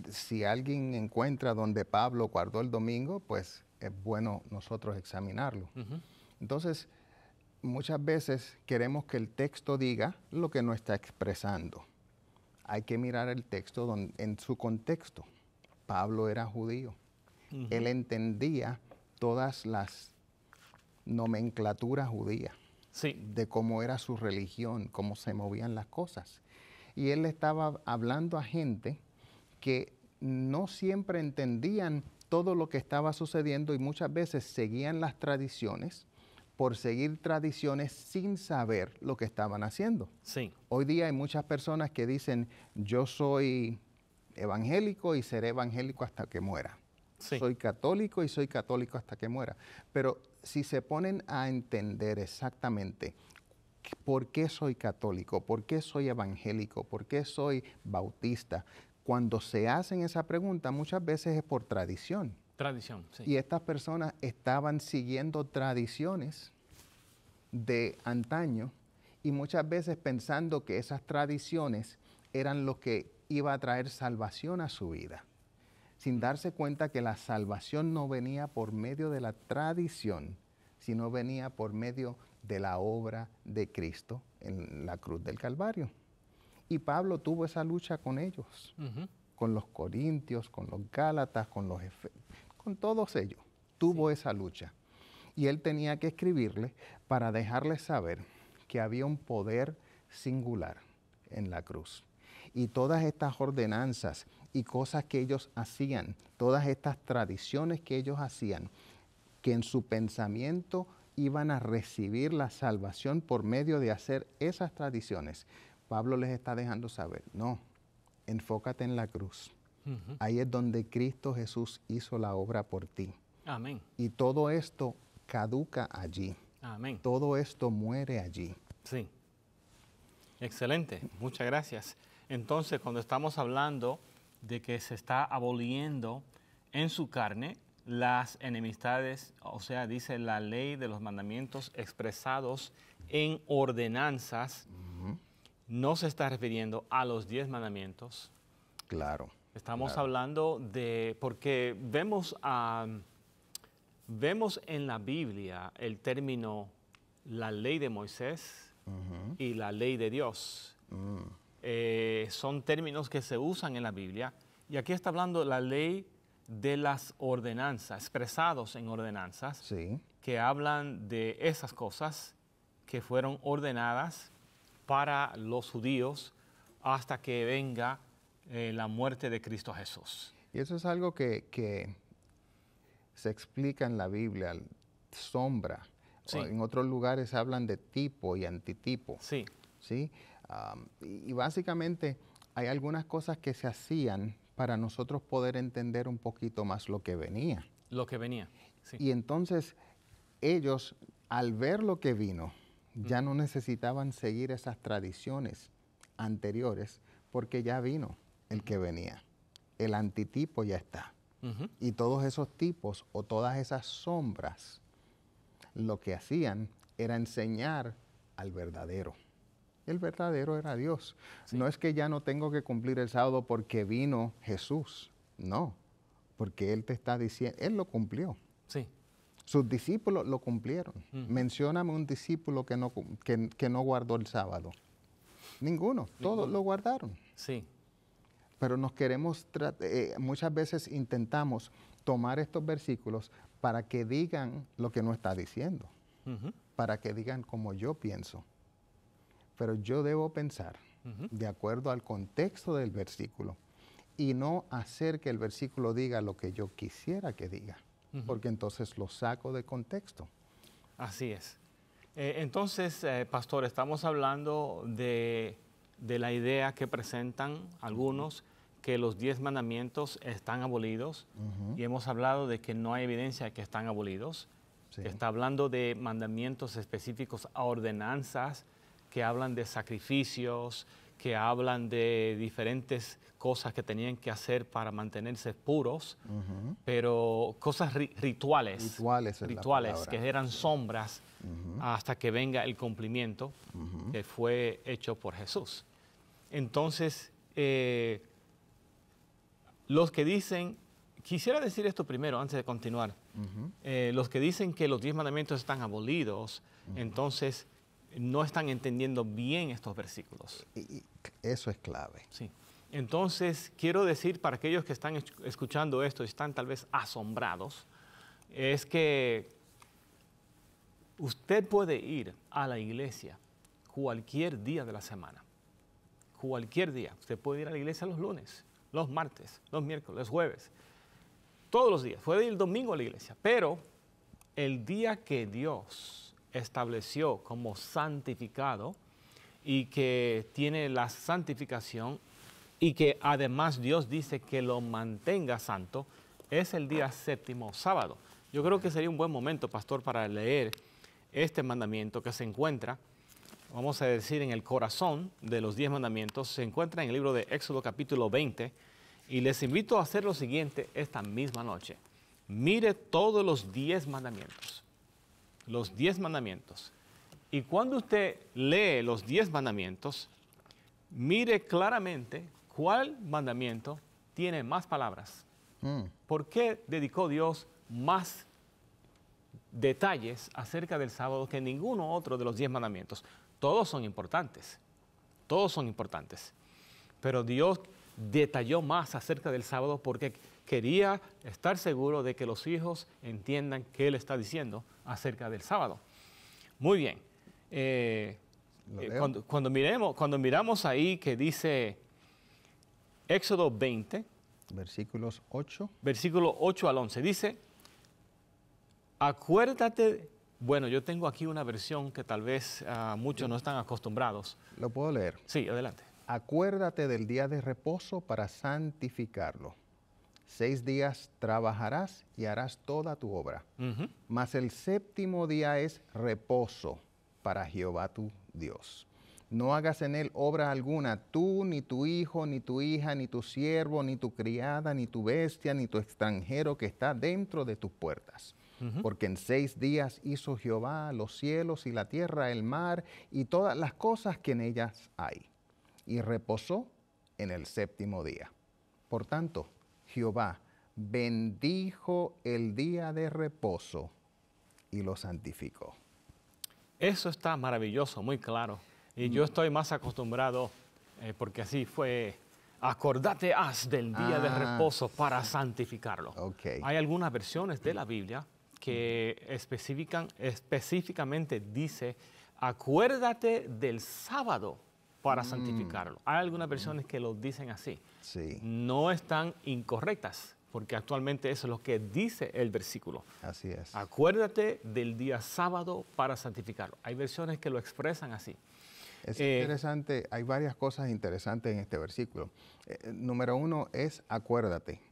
Si alguien encuentra donde Pablo guardó el domingo, pues es bueno nosotros examinarlo. Entonces, muchas veces queremos que el texto diga lo que no está expresando. Hay que mirar el texto en su contexto. Pablo era judío. Él entendía todas las nomenclaturas judías de cómo era su religión, cómo se movían las cosas. Y él estaba hablando a gente que no siempre entendían todo lo que estaba sucediendo y muchas veces seguían las tradiciones por seguir tradiciones sin saber lo que estaban haciendo. Sí. Hoy día hay muchas personas que dicen, yo soy evangélico y seré evangélico hasta que muera. Sí. Soy católico y soy católico hasta que muera. Pero si se ponen a entender exactamente por qué soy católico, por qué soy evangélico, por qué soy bautista, cuando se hacen esa pregunta muchas veces es por tradición. Tradición, sí. Y estas personas estaban siguiendo tradiciones de antaño y muchas veces pensando que esas tradiciones eran lo que iba a traer salvación a su vida, sin darse cuenta que la salvación no venía por medio de la tradición, sino venía por medio de la obra de Cristo en la cruz del Calvario. Y Pablo tuvo esa lucha con ellos, con los corintios, con los gálatas, con todos ellos. Tuvo esa lucha. Y él tenía que escribirle para dejarles saber que había un poder singular en la cruz. Y todas estas ordenanzas y cosas que ellos hacían, todas estas tradiciones que ellos hacían, que en su pensamiento iban a recibir la salvación por medio de hacer esas tradiciones, Pablo les está dejando saber, no, enfócate en la cruz. Ahí es donde Cristo Jesús hizo la obra por ti. Amén. Y todo esto caduca allí. Amén. Todo esto muere allí. Sí. Excelente. Muchas gracias. Entonces, cuando estamos hablando de que se está aboliendo en su carne las enemistades, o sea, dice la ley de los mandamientos expresados en ordenanzas, no se está refiriendo a los 10 mandamientos. Claro. Estamos hablando de, porque vemos en la Biblia el término la ley de Moisés y la ley de Dios. Son términos que se usan en la Biblia. Y aquí está hablando la ley de las ordenanzas, expresados en ordenanzas, que hablan de esas cosas que fueron ordenadas para los judíos hasta que venga la muerte de Cristo Jesús. Y eso es algo que se explica en la Biblia, sombra. En otros lugares hablan de tipo y antitipo. Sí. ¿Sí? Y básicamente hay algunas cosas que se hacían para nosotros poder entender un poquito más lo que venía. Lo que venía, sí. Y entonces ellos, al ver lo que vino, ya no necesitaban seguir esas tradiciones anteriores porque ya vino el que venía. El antitipo ya está. Y todos esos tipos o todas esas sombras, lo que hacían era enseñar al verdadero. El verdadero era Dios. Sí. No es que ya no tengo que cumplir el sábado porque vino Jesús. No, porque Él te está diciendo, Él lo cumplió. Sí. Sus discípulos lo cumplieron. Mencióname un discípulo que no guardó el sábado. Ninguno. Todos lo guardaron. Sí. Pero nos queremos, muchas veces intentamos tomar estos versículos para que digan lo que no está diciendo, para que digan como yo pienso. Pero yo debo pensar de acuerdo al contexto del versículo y no hacer que el versículo diga lo que yo quisiera que diga, porque entonces lo saco de contexto. Así es. Entonces, pastor, estamos hablando de la idea que presentan algunos que los 10 mandamientos están abolidos y hemos hablado de que no hay evidencia de que están abolidos. Sí. Está hablando de mandamientos específicos a ordenanzas que hablan de sacrificios, que hablan de diferentes cosas que tenían que hacer para mantenerse puros, pero cosas rituales, Rituales es la palabra. que eran sombras hasta que venga el cumplimiento que fue hecho por Jesús. Entonces, los que dicen, quisiera decir esto primero antes de continuar, los que dicen que los 10 mandamientos están abolidos, entonces no están entendiendo bien estos versículos. Y eso es clave. Sí. Entonces, quiero decir para aquellos que están escuchando esto y están tal vez asombrados, es que usted puede ir a la iglesia cualquier día de la semana. Cualquier día. Usted puede ir a la iglesia los lunes, los martes, los miércoles, los jueves. Todos los días. Puede ir el domingo a la iglesia. Pero el día que Dios estableció como santificado y que tiene la santificación y que además Dios dice que lo mantenga santo, es el día séptimo, sábado. Yo creo que sería un buen momento, pastor, para leer este mandamiento que se encuentra, vamos a decir, en el corazón de los 10 mandamientos. Se encuentra en el libro de Éxodo capítulo 20 y les invito a hacer lo siguiente esta misma noche. Mire todos los 10 mandamientos. Los 10 mandamientos. Y cuando usted lee los 10 mandamientos, mire claramente cuál mandamiento tiene más palabras. ¿Por qué dedicó Dios más detalles acerca del sábado que ninguno otro de los 10 mandamientos? Todos son importantes. Todos son importantes. Pero Dios detalló más acerca del sábado porque quería estar seguro de que los hijos entiendan qué Él está diciendo acerca del sábado. Muy bien. Cuando miramos ahí que dice Éxodo 20, versículos 8. Versículo 8 al 11, dice, acuérdate, bueno, yo tengo aquí una versión que tal vez muchos no están acostumbrados. ¿Lo puedo leer? Sí, adelante. Acuérdate del día de reposo para santificarlo. 6 días trabajarás y harás toda tu obra. Mas el séptimo día es reposo para Jehová tu Dios. No hagas en él obra alguna, tú, ni tu hijo, ni tu hija, ni tu siervo, ni tu criada, ni tu bestia, ni tu extranjero que está dentro de tus puertas. Porque en 6 días hizo Jehová los cielos y la tierra, el mar y todas las cosas que en ellas hay. Y reposó en el séptimo día. Por tanto, Jehová bendijo el día de reposo y lo santificó. Eso está maravilloso, muy claro. Y yo estoy más acostumbrado, porque así fue, acordate del día de reposo para santificarlo. Okay. Hay algunas versiones de la Biblia que específicamente dice, acuérdate del sábado para santificarlo. Hay algunas versiones que lo dicen así. Sí. No están incorrectas, porque actualmente eso es lo que dice el versículo. Así es. Acuérdate del día sábado para santificarlo. Hay versiones que lo expresan así. Es interesante, hay varias cosas interesantes en este versículo. Número 1 es acuérdate.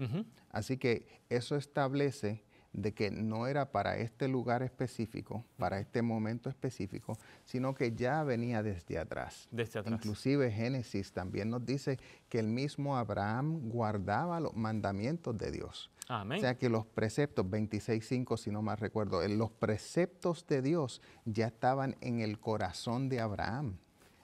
Así que eso establece de que no era para este lugar específico, para este momento específico, sino que ya venía desde atrás. Desde atrás. Inclusive Génesis también nos dice que el mismo Abraham guardaba los mandamientos de Dios. Amén. O sea que los preceptos, 26:5 si no mal recuerdo, los preceptos de Dios ya estaban en el corazón de Abraham,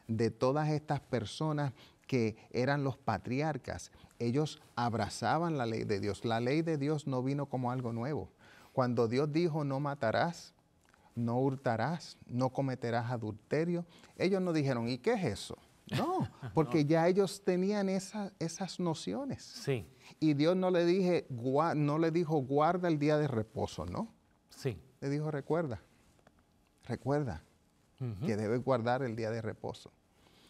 de todas estas personas que eran los patriarcas. Ellos abrazaban la ley de Dios. La ley de Dios no vino como algo nuevo. Cuando Dios dijo no matarás, no hurtarás, no cometerás adulterio, ellos no dijeron, ¿y qué es eso? No, porque ya ellos tenían esas nociones. Sí, Y Dios no le dijo guarda el día de reposo, ¿no? sí. Le dijo recuerda que debes guardar el día de reposo.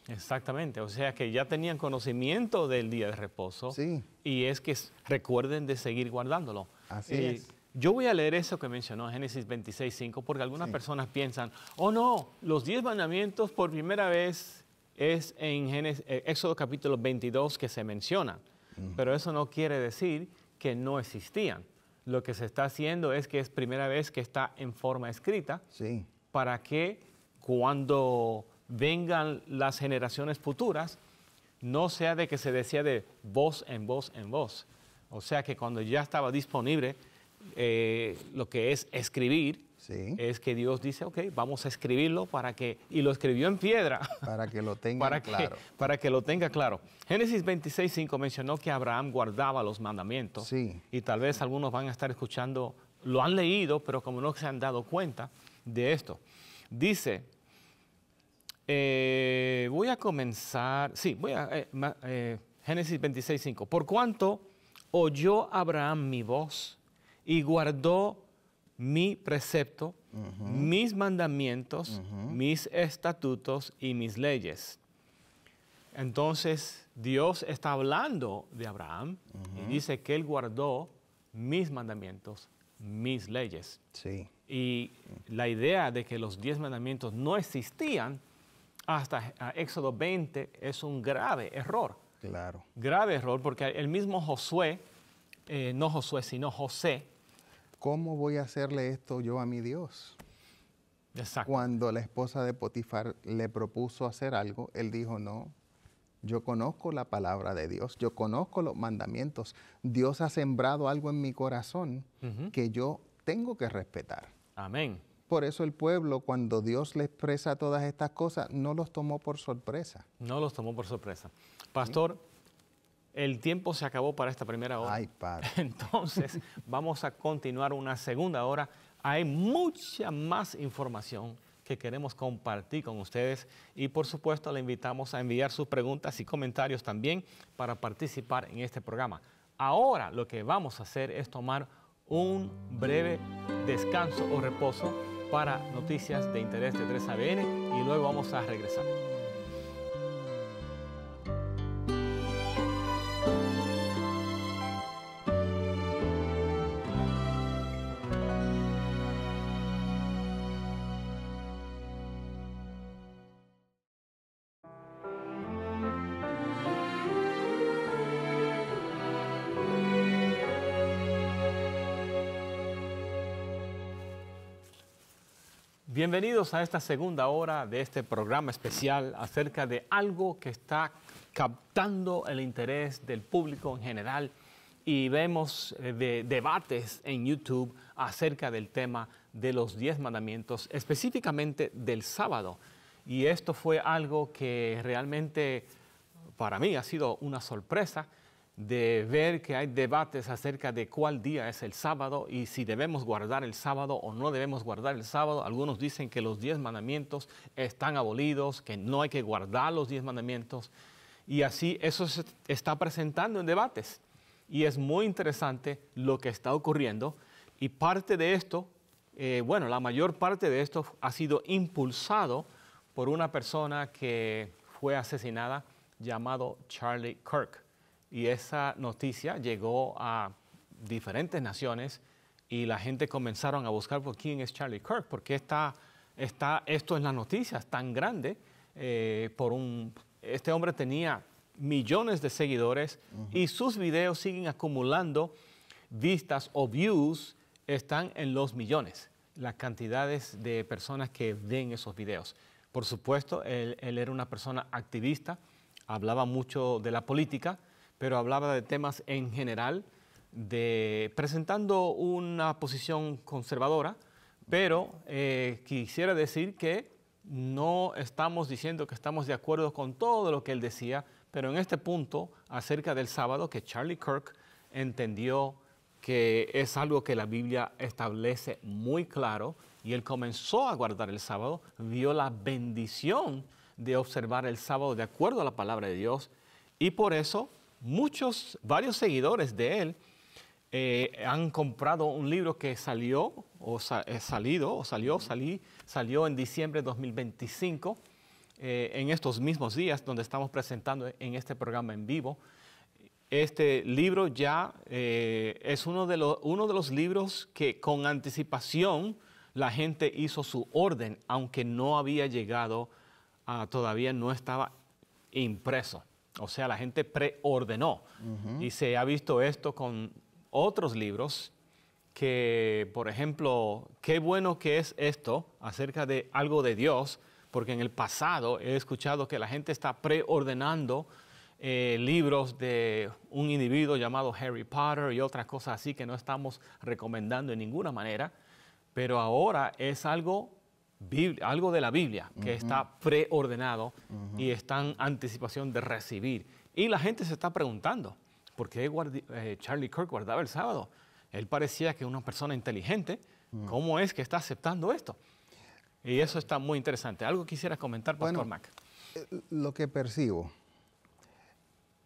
Exactamente, o sea que ya tenían conocimiento del día de reposo. Sí. Y es que recuerden de seguir guardándolo. Así es. Yo voy a leer eso que mencionó Génesis 26:5 porque algunas personas piensan, oh no, los 10 mandamientos por primera vez es en Éxodo capítulo 22 que se mencionan. Pero eso no quiere decir que no existían. Lo que se está haciendo es que es primera vez que está en forma escrita Sí. para que cuando vengan las generaciones futuras, no sea de que se decía de voz en voz en voz. O sea que cuando ya estaba disponible lo que es escribir, Sí. es que Dios dice, ok, vamos a escribirlo para que, y lo escribió en piedra. Para que lo tengan claro. Para que lo tenga claro. Génesis 26:5 mencionó que Abraham guardaba los mandamientos. Sí. Y tal vez algunos van a estar escuchando, lo han leído, pero como no se han dado cuenta de esto. Dice, voy a comenzar, Génesis 26:5. Por cuanto oyó Abraham mi voz y guardó mi precepto, mis mandamientos, mis estatutos y mis leyes. Entonces, Dios está hablando de Abraham y dice que él guardó mis mandamientos, mis leyes. Sí. Y la idea de que los 10 mandamientos no existían hasta Éxodo 20 es un grave error. Claro. Grave error porque el mismo José, sino José. ¿Cómo voy a hacerle esto yo a mi Dios? Exacto. Cuando la esposa de Potifar le propuso hacer algo, él dijo, no, yo conozco la palabra de Dios, yo conozco los mandamientos. Dios ha sembrado algo en mi corazón que yo tengo que respetar. Amén. Por eso el pueblo, cuando Dios le expresa todas estas cosas, no los tomó por sorpresa. No los tomó por sorpresa. Pastor, el tiempo se acabó para esta primera hora. Ay, Padre. Entonces, vamos a continuar una segunda hora. Hay mucha más información que queremos compartir con ustedes y, por supuesto, le invitamos a enviar sus preguntas y comentarios también para participar en este programa. Ahora lo que vamos a hacer es tomar un breve descanso o reposo para noticias de interés de 3ABN y luego vamos a regresar. Bienvenidos a esta segunda hora de este programa especial acerca de algo que está captando el interés del público en general y vemos debates en YouTube acerca del tema de los 10 mandamientos, específicamente del sábado. Y esto fue algo que realmente para mí ha sido una sorpresa de ver que hay debates acerca de cuál día es el sábado y si debemos guardar el sábado o no debemos guardar el sábado. Algunos dicen que los 10 mandamientos están abolidos, que no hay que guardar los 10 mandamientos. Y así eso se está presentando en debates. Y es muy interesante lo que está ocurriendo. Y parte de esto, la mayor parte de esto ha sido impulsado por una persona que fue asesinada llamado Charlie Kirk. Y esa noticia llegó a diferentes naciones y la gente comenzaron a buscar por quién es Charlie Kirk, porque está esto en las noticias tan grande. Este hombre tenía millones de seguidores y sus videos siguen acumulando vistas o views, están en los millones, las cantidades de personas que ven esos videos. Por supuesto, él era una persona activista, hablaba mucho de la política, pero hablaba de temas en general, presentando una posición conservadora, pero quisiera decir que no estamos diciendo que estamos de acuerdo con todo lo que él decía, pero en este punto, acerca del sábado, que Charlie Kirk entendió que es algo que la Biblia establece muy claro, y él comenzó a guardar el sábado, vio la bendición de observar el sábado de acuerdo a la palabra de Dios. Y por eso varios seguidores de él han comprado un libro que salió en diciembre de 2025, en estos mismos días donde estamos presentando en este programa en vivo. Este libro ya es uno de los libros que con anticipación la gente hizo su orden, aunque no había llegado, todavía no estaba impreso. O sea, la gente preordenó. Y se ha visto esto con otros libros que, por ejemplo, qué bueno que es esto acerca de algo de Dios, porque en el pasado he escuchado que la gente está preordenando libros de un individuo llamado Harry Potter y otras cosas así que no estamos recomendando en ninguna manera, pero ahora es algo de la Biblia que está preordenado y está en anticipación de recibir. Y la gente se está preguntando, ¿por qué Charlie Kirk guardaba el sábado? Él parecía que una persona inteligente, ¿cómo es que está aceptando esto? Y eso está muy interesante. ¿Algo quisiera comentar, Pastor Mac? Lo que percibo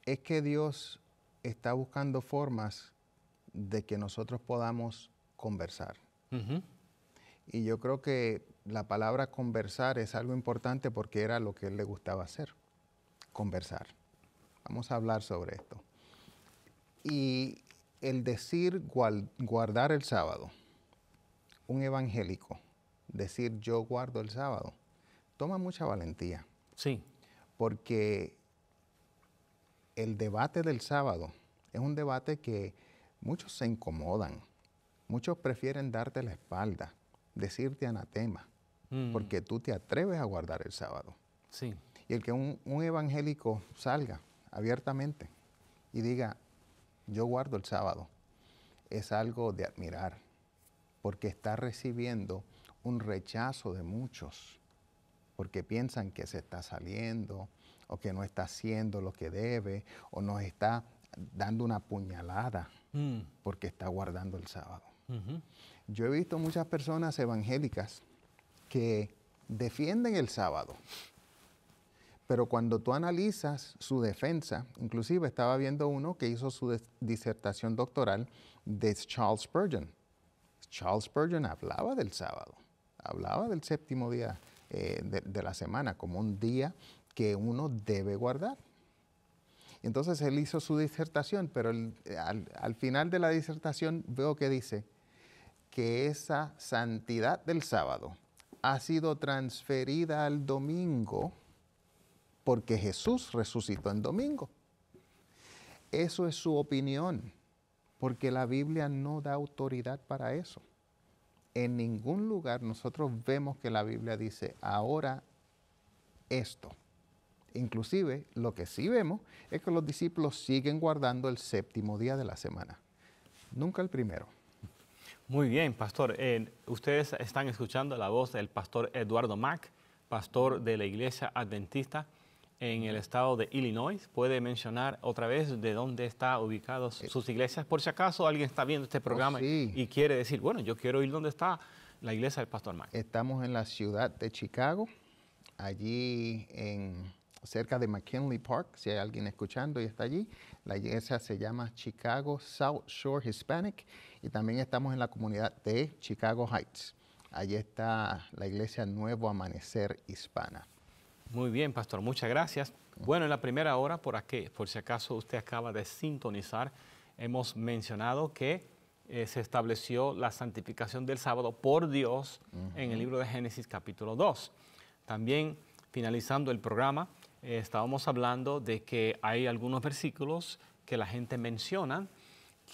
es que Dios está buscando formas de que nosotros podamos conversar. Y yo creo que la palabra conversar es algo importante porque era lo que a él le gustaba hacer, conversar. Vamos a hablar sobre esto. Y el decir guardar el sábado, un evangélico, decir yo guardo el sábado, toma mucha valentía. Sí. Porque el debate del sábado es un debate que muchos se incomodan, muchos prefieren darte la espalda, decirte anatema, porque tú te atreves a guardar el sábado. Sí. Y el que un evangélico salga abiertamente y diga, yo guardo el sábado, es algo de admirar, porque está recibiendo un rechazo de muchos, porque piensan que se está saliendo, o que no está haciendo lo que debe, o nos está dando una puñalada, porque está guardando el sábado. Yo he visto muchas personas evangélicas que defienden el sábado, pero cuando tú analizas su defensa, inclusive estaba viendo uno que hizo su disertación doctoral de Charles Spurgeon. Charles Spurgeon hablaba del sábado, hablaba del séptimo día de la semana como un día que uno debe guardar. Entonces él hizo su disertación, pero al final de la disertación veo que dice que esa santidad del sábado ha sido transferida al domingo porque Jesús resucitó en domingo. Eso es su opinión, porque la Biblia no da autoridad para eso. En ningún lugar nosotros vemos que la Biblia dice, ahora esto. Inclusive, lo que sí vemos es que los discípulos siguen guardando el séptimo día de la semana, nunca el primero. Muy bien, pastor. Ustedes están escuchando la voz del pastor Eduardo Mack, pastor de la Iglesia Adventista en el estado de Illinois. ¿Puede mencionar otra vez de dónde están ubicadas sus iglesias? Por si acaso alguien está viendo este programa y quiere decir, bueno, yo quiero ir donde está la iglesia del pastor Mack. Estamos en la ciudad de Chicago, allí cerca de McKinley Park, si hay alguien escuchando y está allí. La iglesia se llama Chicago South Shore Hispanic y también estamos en la comunidad de Chicago Heights. Allí está la iglesia Nuevo Amanecer Hispana. Muy bien, pastor, muchas gracias. Bueno, en la primera hora, por si acaso usted acaba de sintonizar, hemos mencionado que se estableció la santificación del sábado por Dios en el libro de Génesis capítulo 2. También, finalizando el programa, estábamos hablando de que hay algunos versículos que la gente menciona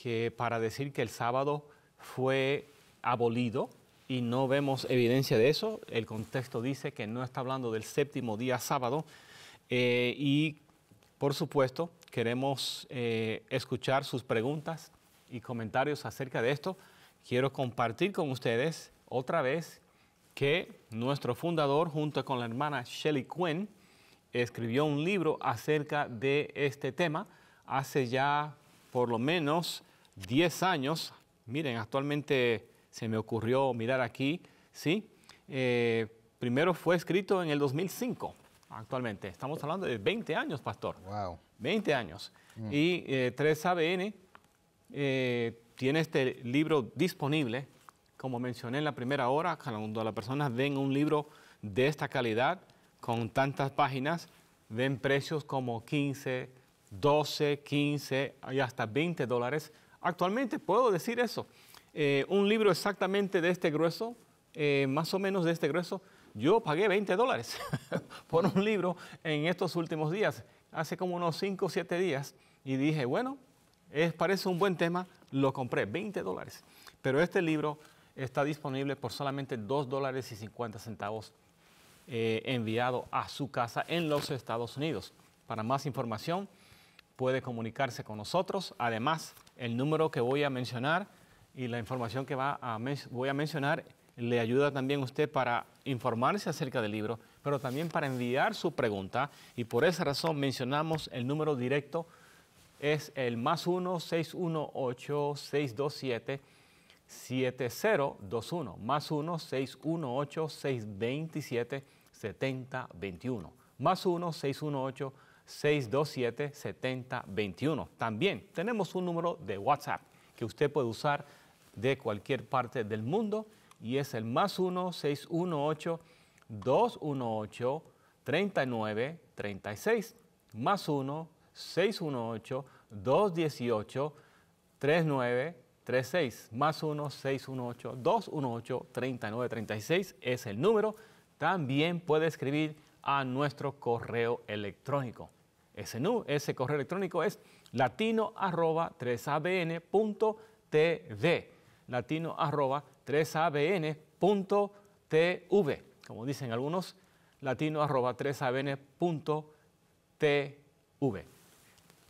que para decir que el sábado fue abolido, y no vemos evidencia de eso. El contexto dice que no está hablando del séptimo día sábado. Y, por supuesto, queremos escuchar sus preguntas y comentarios acerca de esto. Quiero compartir con ustedes otra vez que nuestro fundador, junto con la hermana Shelley Quinn, escribió un libro acerca de este tema hace ya por lo menos 10 años. Miren, actualmente se me ocurrió mirar aquí, ¿sí? Primero fue escrito en el 2005 actualmente. Estamos hablando de 20 años, pastor. Wow. 20 años. Y 3ABN tiene este libro disponible, como mencioné en la primera hora, cuando las personas ven un libro de esta calidad, con tantas páginas, ven precios como 15, 12, 15 y hasta $20. Actualmente puedo decir eso. Un libro exactamente de este grueso, más o menos de este grueso, yo pagué $20 por un libro en estos últimos días, hace como unos 5 o 7 días, y dije, bueno, parece un buen tema, lo compré, $20. Pero este libro está disponible por solamente $2.50 enviado a su casa en los Estados Unidos. Para más información, puede comunicarse con nosotros. Además, el número que voy a mencionar y la información que voy a mencionar le ayuda también a usted para informarse acerca del libro, pero también para enviar su pregunta. Y por esa razón mencionamos el número directo, es el +1 618 627 7021, +1 618 627 7021, +1 618 627 7021. También tenemos un número de WhatsApp que usted puede usar de cualquier parte del mundo y es el +1 618 218 3936, +1 618 218 3936, +1 618 218 3936 es el número. También puede escribir a nuestro correo electrónico. Ese correo electrónico es latino@3abn.tv, latino@3abn.tv, como dicen algunos, latino@3abn.tv.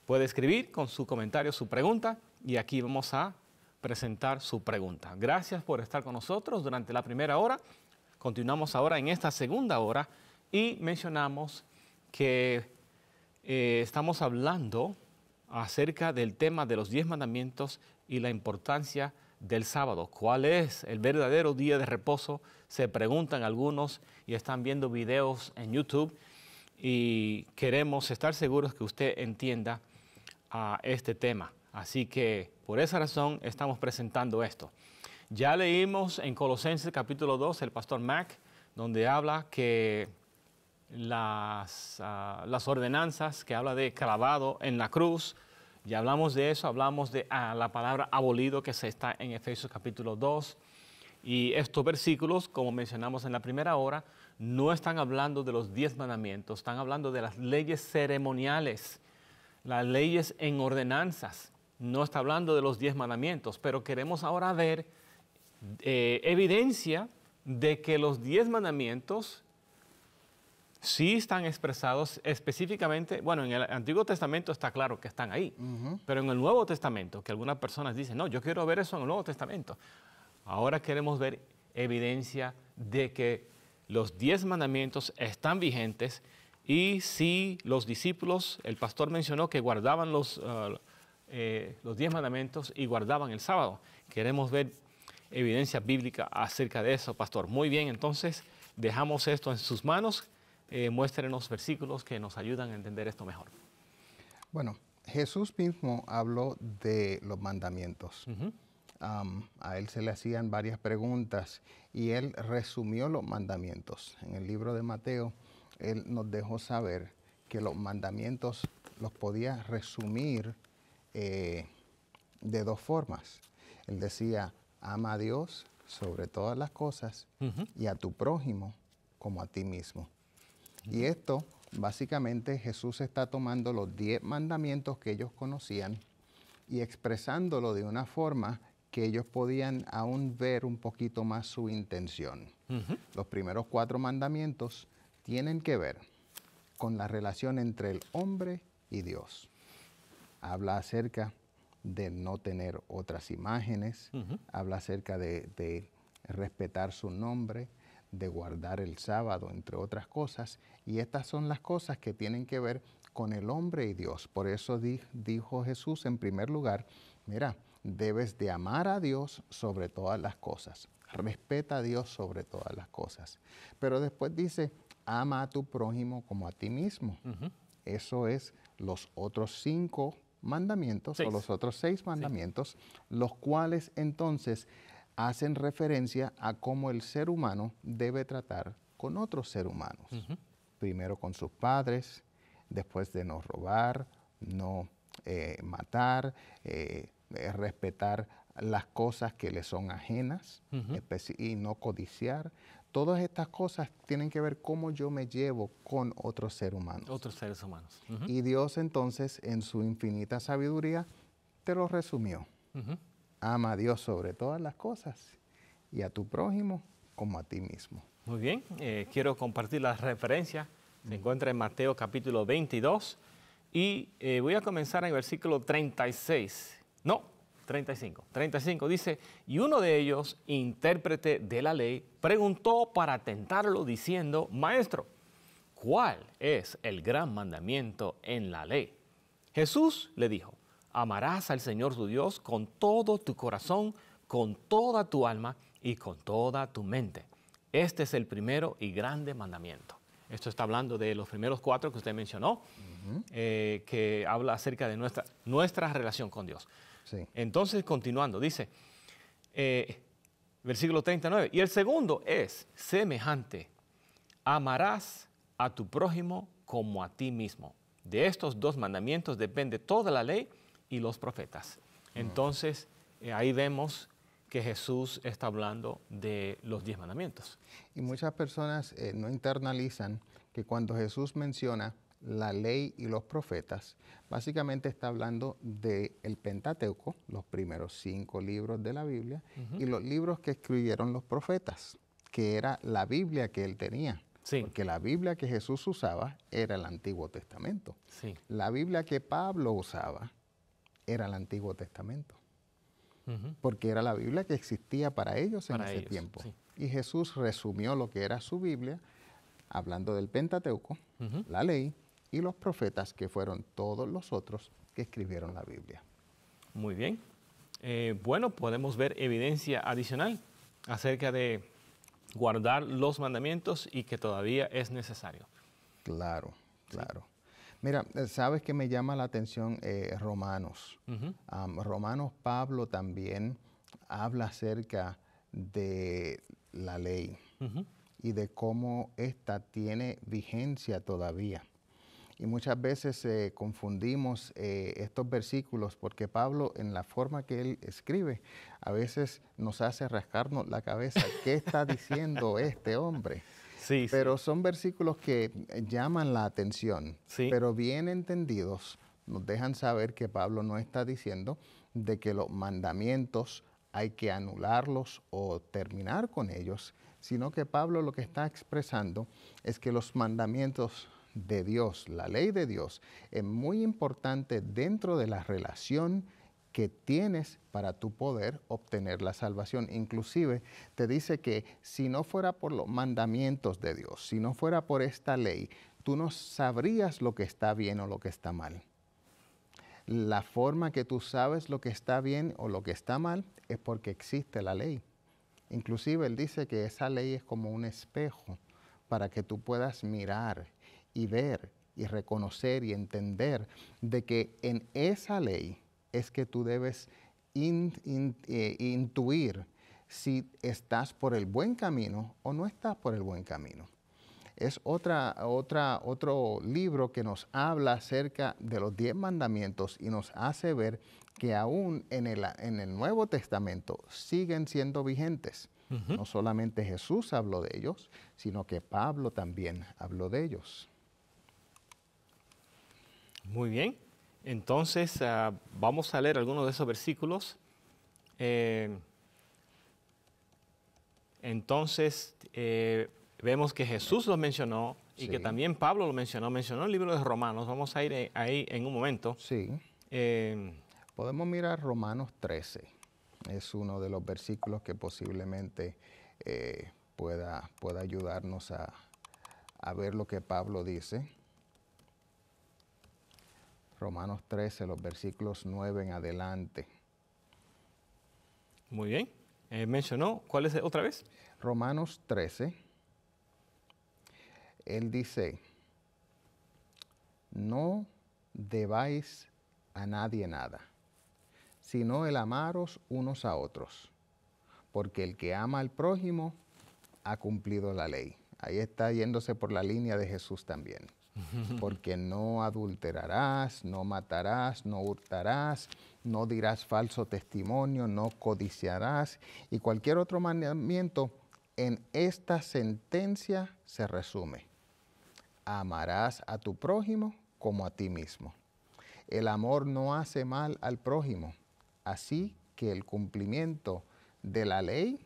Puede escribir con su comentario, su pregunta, y aquí vamos a presentar su pregunta. Gracias por estar con nosotros durante la primera hora. Continuamos ahora en esta segunda hora y mencionamos que estamos hablando acerca del tema de los 10 mandamientos y la importancia del sábado. ¿Cuál es el verdadero día de reposo? Se preguntan algunos y están viendo videos en YouTube y queremos estar seguros que usted entienda este tema. Así que por esa razón estamos presentando esto. Ya leímos en Colosenses capítulo 2 el pastor Mac, donde habla que las ordenanzas, que habla de clavado en la cruz, ya hablamos de eso, hablamos de la palabra abolido que se está en Efesios capítulo 2. Y estos versículos, como mencionamos en la primera hora, no están hablando de los 10 mandamientos, están hablando de las leyes ceremoniales, las leyes en ordenanzas. No está hablando de los 10 mandamientos, pero queremos ahora ver evidencia de que los 10 mandamientos sí están expresados específicamente. Bueno, en el Antiguo Testamento está claro que están ahí, pero en el Nuevo Testamento, que algunas personas dicen, no, yo quiero ver eso en el Nuevo Testamento. Ahora queremos ver evidencia de que los 10 mandamientos están vigentes y si los discípulos, el pastor mencionó que guardaban los 10 mandamientos y guardaban el sábado. Queremos ver evidencia bíblica acerca de eso, pastor. Muy bien, entonces dejamos esto en sus manos. Muéstrenos versículos que nos ayudan a entender esto mejor. Bueno, Jesús mismo habló de los mandamientos. A él se le hacían varias preguntas y él resumió los mandamientos. En el libro de Mateo, él nos dejó saber que los mandamientos los podía resumir de 2 formas. Él decía, ama a Dios sobre todas las cosas y a tu prójimo como a ti mismo. Y esto, básicamente, Jesús está tomando los 10 mandamientos que ellos conocían y expresándolo de una forma que ellos podían aún ver un poquito más su intención. Los primeros 4 mandamientos tienen que ver con la relación entre el hombre y Dios. Habla acerca de no tener otras imágenes, habla acerca de respetar su nombre, de guardar el sábado, entre otras cosas. Y estas son las cosas que tienen que ver con el hombre y Dios. Por eso dijo Jesús en primer lugar, mira, debes de amar a Dios sobre todas las cosas. Respeta a Dios sobre todas las cosas. Pero después dice, ama a tu prójimo como a ti mismo. Eso es los otros 5 mandamientos o los otros 6 mandamientos, los cuales entonces hacen referencia a cómo el ser humano debe tratar con otros seres humanos. Primero con sus padres, después de no robar, no matar, respetar las cosas que le son ajenas y no codiciar. Todas estas cosas tienen que ver cómo yo me llevo con otros seres humanos. Otros seres humanos. Y Dios entonces, en su infinita sabiduría, te lo resumió. Ama a Dios sobre todas las cosas y a tu prójimo como a ti mismo. Muy bien, quiero compartir la referencia. Se encuentra en Mateo capítulo 22 y voy a comenzar en el versículo 36. No, 35. 35 dice, y uno de ellos, intérprete de la ley, preguntó para tentarlo diciendo, Maestro, ¿cuál es el gran mandamiento en la ley? Jesús le dijo, amarás al Señor tu Dios con todo tu corazón, con toda tu alma y con toda tu mente. Este es el primero y grande mandamiento. Esto está hablando de los primeros 4 que usted mencionó, que habla acerca de nuestra relación con Dios. Sí. Entonces, continuando, dice, versículo 39, y el segundo es semejante, amarás a tu prójimo como a ti mismo. De estos 2 mandamientos depende toda la ley y los profetas. Entonces, ahí vemos que Jesús está hablando de los 10 mandamientos. Y muchas personas no internalizan que cuando Jesús menciona la ley y los profetas, básicamente está hablando del Pentateuco, los primeros 5 libros de la Biblia, y los libros que escribieron los profetas, que era la Biblia que él tenía. Sí. Porque la Biblia que Jesús usaba era el Antiguo Testamento. Sí. La Biblia que Pablo usaba era el Antiguo Testamento. Porque era la Biblia que existía para ellos en ese tiempo. Sí. Y Jesús resumió lo que era su Biblia, hablando del Pentateuco, la ley y los profetas, que fueron todos los otros que escribieron la Biblia. Muy bien. Bueno, podemos ver evidencia adicional acerca de guardar los mandamientos y que todavía es necesario. Claro, claro. Sí. Mira, ¿sabes qué me llama la atención? Romanos. Romanos, Pablo también habla acerca de la ley y de cómo ésta tiene vigencia todavía. Y muchas veces confundimos estos versículos porque Pablo, en la forma que él escribe, a veces nos hace rascarnos la cabeza. ¿Qué está diciendo este hombre? Sí, pero son versículos que llaman la atención, pero bien entendidos nos dejan saber que Pablo no está diciendo de que los mandamientos hay que anularlos o terminar con ellos, sino que Pablo lo que está expresando es que los mandamientos de Dios, la ley de Dios, es muy importante dentro de la relación que tienes para tu poder obtener la salvación. Inclusive te dice que si no fuera por los mandamientos de Dios, si no fuera por esta ley, tú no sabrías lo que está bien o lo que está mal. La forma que tú sabes lo que está bien o lo que está mal es porque existe la ley. Inclusive él dice que esa ley es como un espejo para que tú puedas mirar y ver y reconocer y entender de que en esa ley es que tú debes intuir si estás por el buen camino o no estás por el buen camino. Es otro libro que nos habla acerca de los 10 mandamientos y nos hace ver que aún en el Nuevo Testamento siguen siendo vigentes. No solamente Jesús habló de ellos, sino que Pablo también habló de ellos. Muy bien. Entonces, vamos a leer algunos de esos versículos. Vemos que Jesús los mencionó y que también Pablo lo mencionó. Mencionó el libro de Romanos. Vamos a ir ahí en un momento. Sí. Podemos mirar Romanos 13. Es uno de los versículos que posiblemente pueda ayudarnos a ver lo que Pablo dice. Romanos 13, los versículos 9 en adelante. Muy bien. Mencionó, ¿cuál es otra vez? Romanos 13. Él dice, no debáis a nadie nada, sino el amaros unos a otros, porque el que ama al prójimo ha cumplido la ley. Ahí está yéndose por la línea de Jesús también. Porque no adulterarás, no matarás, no hurtarás, no dirás falso testimonio, no codiciarás, y cualquier otro mandamiento en esta sentencia se resume. Amarás a tu prójimo como a ti mismo. El amor no hace mal al prójimo, así que el cumplimiento de la ley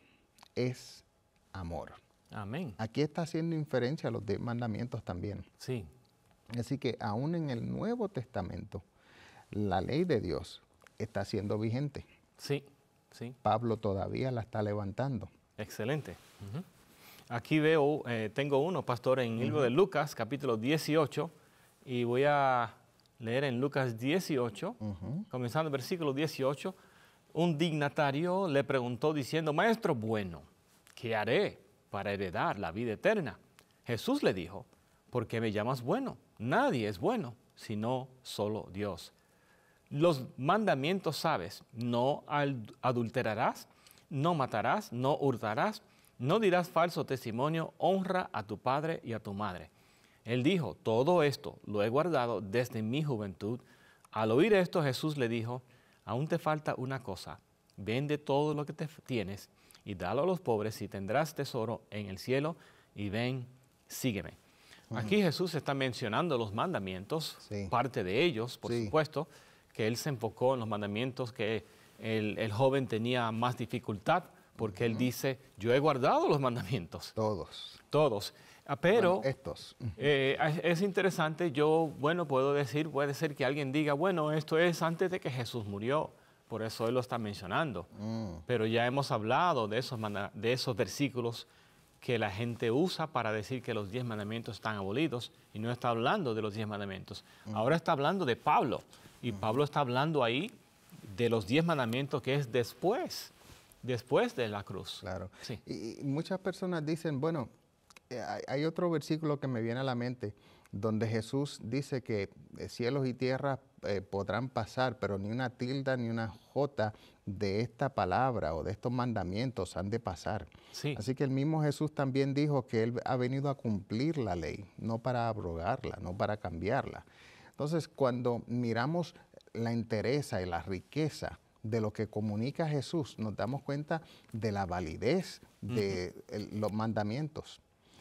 es amor. Amén. Aquí está haciendo inferencia a los 10 mandamientos también. Sí. Así que aún en el Nuevo Testamento, la ley de Dios está siendo vigente. Sí, sí. Pablo todavía la está levantando. Excelente. Aquí veo, tengo uno, pastor, en el libro de Lucas, capítulo 18, y voy a leer en Lucas 18, comenzando el versículo 18, un dignatario le preguntó diciendo, Maestro bueno, ¿qué haré para heredar la vida eterna? Jesús le dijo, ¿por qué me llamas bueno? Nadie es bueno, sino solo Dios. Los mandamientos sabes, no adulterarás, no matarás, no hurtarás, no dirás falso testimonio, honra a tu padre y a tu madre. Él dijo, todo esto lo he guardado desde mi juventud. Al oír esto, Jesús le dijo, aún te falta una cosa, vende todo lo que tienes y dalo a los pobres y tendrás tesoro en el cielo y ven, sígueme. Aquí Jesús está mencionando los mandamientos, parte de ellos, por supuesto, que él se enfocó en los mandamientos que el joven tenía más dificultad, porque él dice, yo he guardado los mandamientos. Todos. Pero bueno, estos. Es interesante, puede ser que alguien diga, bueno, esto es antes de que Jesús murió, por eso él lo está mencionando. Pero ya hemos hablado de esos versículos que la gente usa para decir que los 10 mandamientos están abolidos y no está hablando de los 10 mandamientos. Ahora está hablando de Pablo y Pablo está hablando ahí de los 10 mandamientos que es después de la cruz. Claro. Sí. Y muchas personas dicen, bueno, hay otro versículo que me viene a la mente donde Jesús dice que cielos y tierra podrán pasar, pero ni una tilde ni una jota de esta palabra o de estos mandamientos han de pasar. Sí. Así que el mismo Jesús también dijo que Él ha venido a cumplir la ley, no para abrogarla, no para cambiarla. Entonces, cuando miramos la entereza y la riqueza de lo que comunica Jesús, nos damos cuenta de la validez de los mandamientos.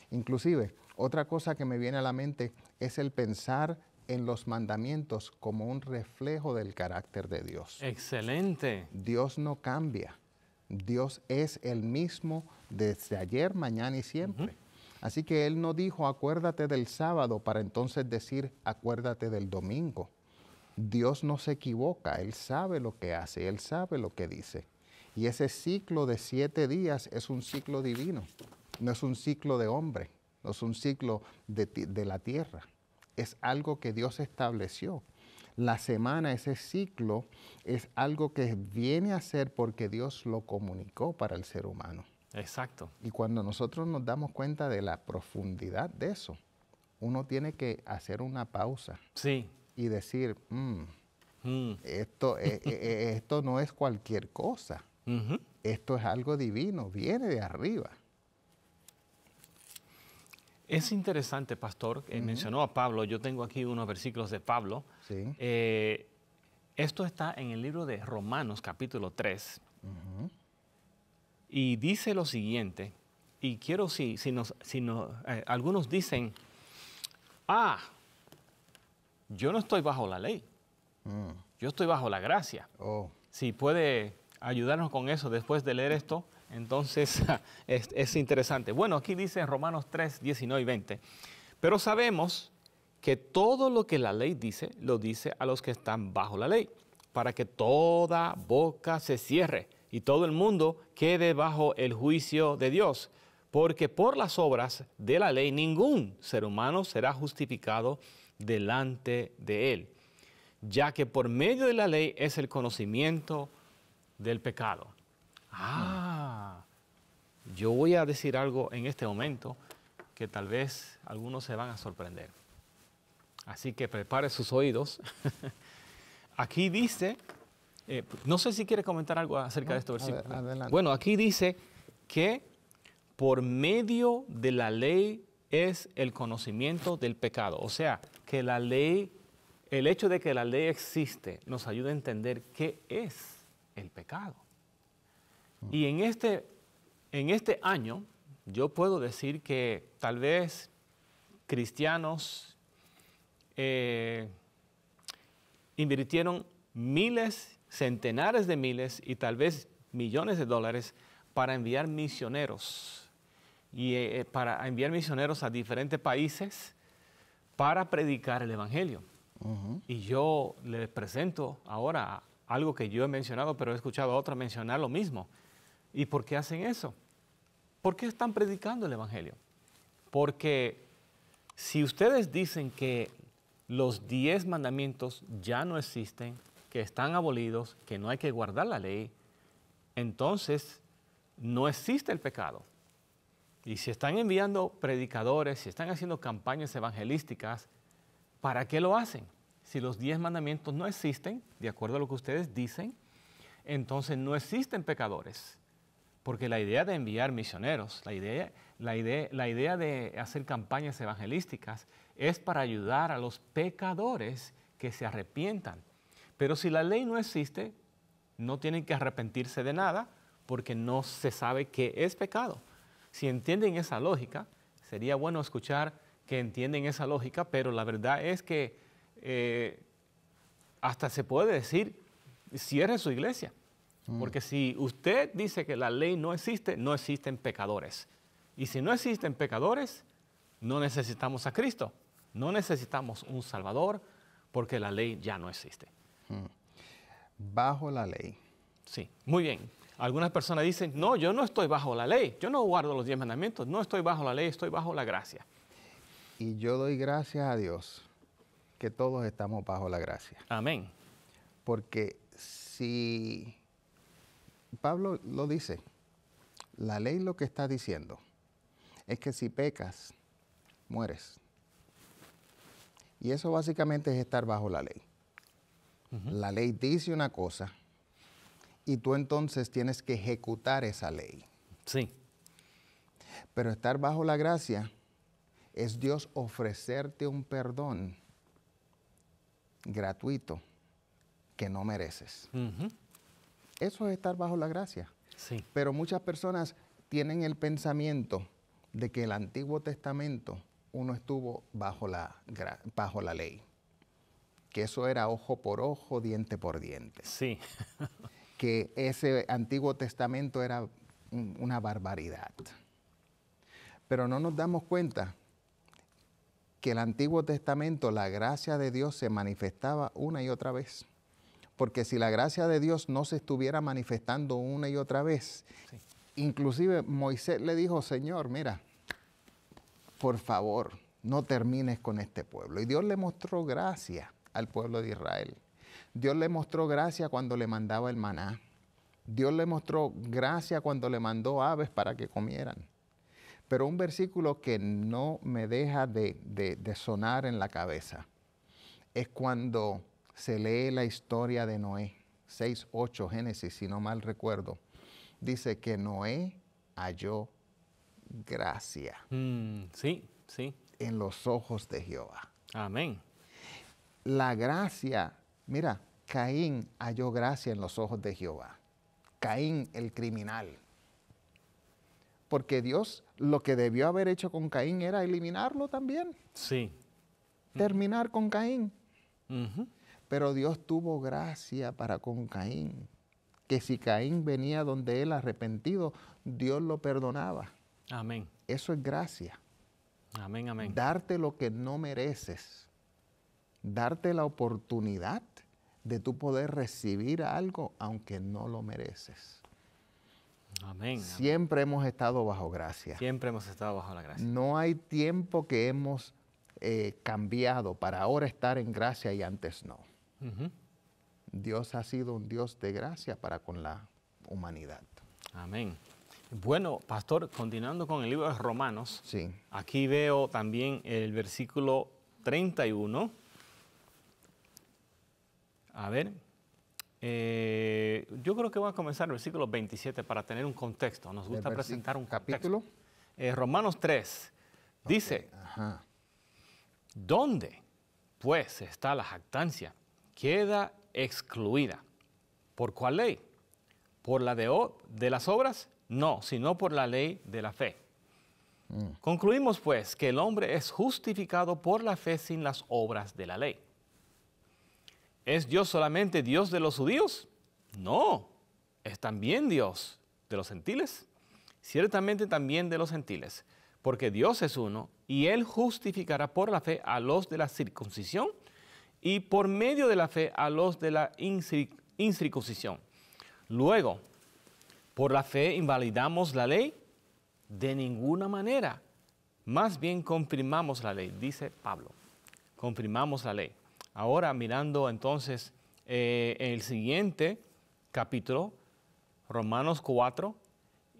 Inclusive, otra cosa que me viene a la mente es el pensar en los mandamientos como un reflejo del carácter de Dios. Excelente. Dios no cambia. Dios es el mismo desde ayer, mañana y siempre. Así que Él no dijo, acuérdate del sábado, para entonces decir, acuérdate del domingo. Dios no se equivoca, Él sabe lo que hace, Él sabe lo que dice. Y ese ciclo de 7 días es un ciclo divino, no es un ciclo de hombre, no es un ciclo de la tierra. Es algo que Dios estableció. La semana, ese ciclo, es algo que viene a ser porque Dios lo comunicó para el ser humano. Exacto. Y cuando nosotros nos damos cuenta de la profundidad de eso, uno tiene que hacer una pausa. Sí. Y decir, esto no es cualquier cosa. Esto es algo divino, viene de arriba. Es interesante, pastor, mencionó a Pablo, yo tengo aquí unos versículos de Pablo. Sí. Esto está en el libro de Romanos, capítulo 3. Y dice lo siguiente, y quiero algunos dicen, yo no estoy bajo la ley, yo estoy bajo la gracia. Si puede ayudarnos con eso después de leer esto, entonces es interesante. Bueno, aquí dice en Romanos 3, 19 y 20, pero sabemos que todo lo que la ley dice, lo dice a los que están bajo la ley, para que toda boca se cierre y todo el mundo quede bajo el juicio de Dios, porque por las obras de la ley ningún ser humano será justificado delante de él, ya que por medio de la ley es el conocimiento del pecado. Yo voy a decir algo en este momento que tal vez algunos se van a sorprender. Así que prepare sus oídos. Aquí dice, no sé si quiere comentar algo acerca de este versículo. Adelante. Bueno, aquí dice que por medio de la ley es el conocimiento del pecado. O sea, que la ley, el hecho de que la ley existe nos ayuda a entender qué es el pecado. Y en este año yo puedo decir que tal vez cristianos invirtieron miles, centenares de miles y tal vez millones de dólares para enviar misioneros y para enviar misioneros a diferentes países para predicar el evangelio. Y yo les presento ahora algo que yo he mencionado, pero he escuchado a otros mencionar lo mismo. ¿Y por qué hacen eso? ¿Por qué están predicando el evangelio? Porque si ustedes dicen que los 10 mandamientos ya no existen, que están abolidos, que no hay que guardar la ley, entonces no existe el pecado. Y si están enviando predicadores, si están haciendo campañas evangelísticas, ¿para qué lo hacen? Si los 10 mandamientos no existen, de acuerdo a lo que ustedes dicen, entonces no existen pecadores. Porque la idea de enviar misioneros, la idea de hacer campañas evangelísticas es para ayudar a los pecadores que se arrepientan. Pero si la ley no existe, no tienen que arrepentirse de nada porque no se sabe qué es pecado. Si entienden esa lógica, sería bueno escuchar que entienden esa lógica, pero la verdad es que hasta se puede decir, cierre su iglesia. Porque si usted dice que la ley no existe, no existen pecadores. Y si no existen pecadores, no necesitamos a Cristo. No necesitamos un Salvador porque la ley ya no existe. Bajo la ley. Sí, muy bien. Algunas personas dicen, no, yo no estoy bajo la ley. Yo no guardo los 10 mandamientos. No estoy bajo la ley, estoy bajo la gracia. Y yo doy gracias a Dios que todos estamos bajo la gracia. Amén. Porque si Pablo lo dice, la ley lo que está diciendo es que si pecas, mueres. Y eso básicamente es estar bajo la ley. La ley dice una cosa y tú entonces tienes que ejecutar esa ley. Sí. Pero estar bajo la gracia es Dios ofrecerte un perdón gratuito que no mereces. Eso es estar bajo la gracia. Sí. Pero muchas personas tienen el pensamiento de que el Antiguo Testamento uno estuvo bajo la ley. Que eso era ojo por ojo, diente por diente. Sí. Que ese Antiguo Testamento era una barbaridad. Pero no nos damos cuenta que el Antiguo Testamento, la gracia de Dios se manifestaba una y otra vez. Porque si la gracia de Dios no se estuviera manifestando una y otra vez, Sí. inclusive Moisés le dijo, Señor, mira, por favor, no termines con este pueblo. Y Dios le mostró gracia al pueblo de Israel. Dios le mostró gracia cuando le mandaba el maná. Dios le mostró gracia cuando le mandó aves para que comieran. Pero un versículo que no me deja de sonar en la cabeza es cuando se lee la historia de Noé, 6:8 Génesis, si no mal recuerdo. Dice que Noé halló gracia Sí, sí. en los ojos de Jehová. Amén. La gracia, mira, Caín halló gracia en los ojos de Jehová. Caín, el criminal. Porque Dios lo que debió haber hecho con Caín era eliminarlo también. Sí. Terminar con Caín. Ujú. Pero Dios tuvo gracia para con Caín. Que si Caín venía donde él arrepentido, Dios lo perdonaba. Amén. Eso es gracia. Amén, amén. Darte lo que no mereces. Darte la oportunidad de tú poder recibir algo aunque no lo mereces. Amén. Siempre hemos estado bajo gracia. Siempre hemos estado bajo la gracia. No hay tiempo que hemos cambiado para ahora estar en gracia y antes no. Ujú. Dios ha sido un Dios de gracia para con la humanidad. Amén. Bueno, pastor, continuando con el libro de Romanos, Sí. aquí veo también el versículo 31. A ver, yo creo que voy a comenzar el versículo 27 para tener un contexto. Nos gusta presentar un capítulo. contexto. Romanos 3 dice, Ajá. ¿dónde pues está la jactancia? Queda excluida. ¿Por cuál ley? ¿Por la de las obras? No, sino por la ley de la fe. Concluimos pues que el hombre es justificado por la fe sin las obras de la ley. ¿Es Dios solamente Dios de los judíos? No, es también Dios de los gentiles. Ciertamente también de los gentiles, porque Dios es uno y Él justificará por la fe a los de la circuncisión y por medio de la fe a los de la incircuncisión. Luego, ¿por la fe invalidamos la ley? De ninguna manera. Más bien confirmamos la ley, dice Pablo. Confirmamos la ley. Ahora mirando entonces en el siguiente capítulo, Romanos 4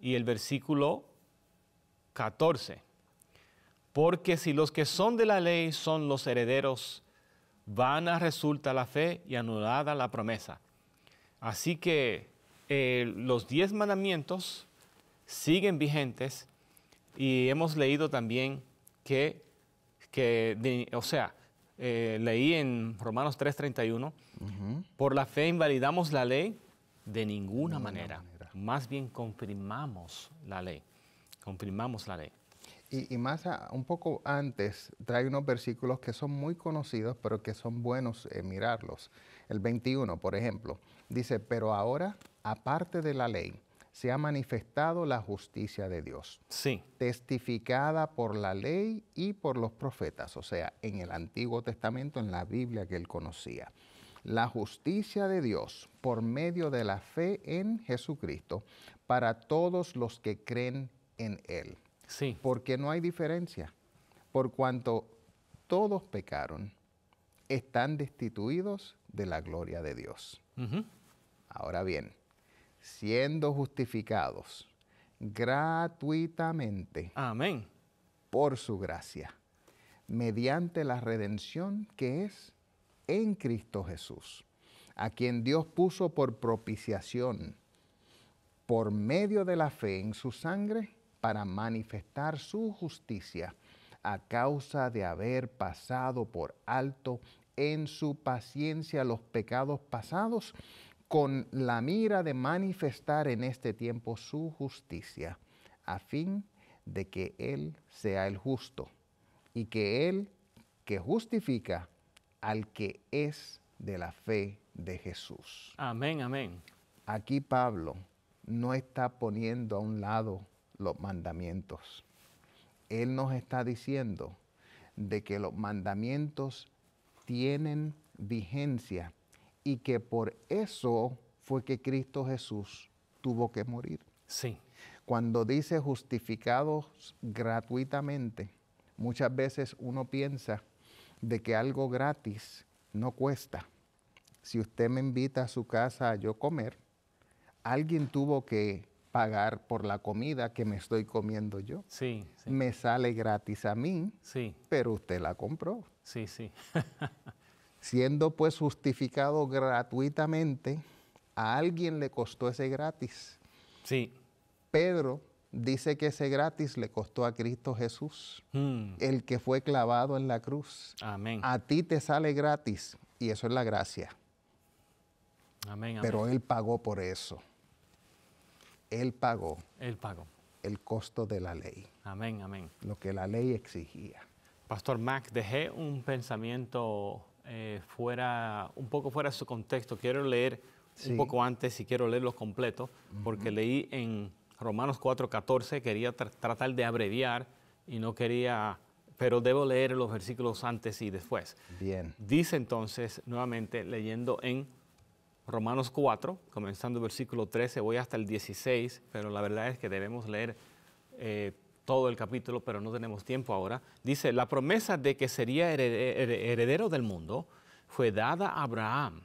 y el versículo 14. Porque si los que son de la ley son los herederos, vana resulta la fe y anulada la promesa. Así que los 10 mandamientos siguen vigentes y hemos leído también leí en Romanos 3:31, por la fe invalidamos la ley de ninguna manera. Más bien confirmamos la ley. Confirmamos la ley. Y más un poco antes, trae unos versículos que son muy conocidos, pero que son buenos mirarlos. El 21, por ejemplo, dice, pero ahora, aparte de la ley, se ha manifestado la justicia de Dios, Sí. testificada por la ley y por los profetas, o sea, en el Antiguo Testamento, en la Biblia que él conocía. La justicia de Dios por medio de la fe en Jesucristo para todos los que creen en él. Sí. Porque no hay diferencia, por cuanto todos pecaron, están destituidos de la gloria de Dios. Ujú. Ahora bien, siendo justificados gratuitamente Amén. por su gracia, mediante la redención que es en Cristo Jesús, a quien Dios puso por propiciación por medio de la fe en su sangre para manifestar su justicia a causa de haber pasado por alto en su paciencia los pecados pasados, con la mira de manifestar en este tiempo su justicia, a fin de que Él sea el justo y que Él que justifica al que es de la fe de Jesús. Amén, amén. Aquí Pablo no está poniendo a un lado los mandamientos. Él nos está diciendo de que los mandamientos tienen vigencia y que por eso fue que Cristo Jesús tuvo que morir. Sí. Cuando dice justificados gratuitamente, muchas veces uno piensa de que algo gratis no cuesta. Si usted me invita a su casa a yo comer, alguien tuvo que pagar por la comida que me estoy comiendo yo. Sí, sí. Me sale gratis a mí, Sí, pero usted la compró. sí, sí. Siendo pues justificado gratuitamente, a alguien le costó ese gratis. Sí. Pedro dice que ese gratis le costó a Cristo Jesús, el que fue clavado en la cruz. Amén. A ti te sale gratis y eso es la gracia, Amén, amén. pero Él pagó por eso. Él pagó Él pagó. el costo de la ley, Amén, amén. lo que la ley exigía. Pastor Mac, dejé un pensamiento un poco fuera de su contexto. Quiero leer Sí. un poco antes y quiero leerlo completo, porque leí en Romanos 4:14, quería tratar de abreviar y no quería, pero debo leer los versículos antes y después. Bien. Dice entonces, nuevamente, leyendo en Romanos 4, comenzando el versículo 13, voy hasta el 16, pero la verdad es que debemos leer todo el capítulo, pero no tenemos tiempo ahora. Dice, la promesa de que sería heredero del mundo fue dada a Abraham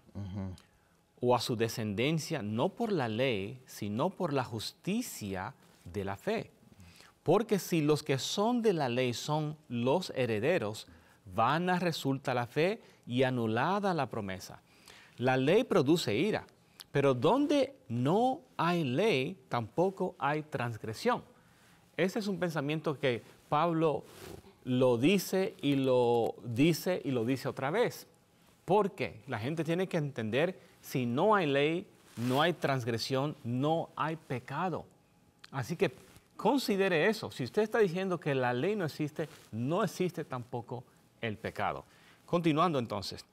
o a su descendencia, no por la ley, sino por la justicia de la fe. Porque si los que son de la ley son los herederos, vana resulta la fe y anulada la promesa. La ley produce ira, pero donde no hay ley, tampoco hay transgresión. Ese es un pensamiento que Pablo lo dice y lo dice y lo dice otra vez. Porque la gente tiene que entender, si no hay ley, no hay transgresión, no hay pecado. Así que considere eso. Si usted está diciendo que la ley no existe tampoco el pecado. Continuando entonces,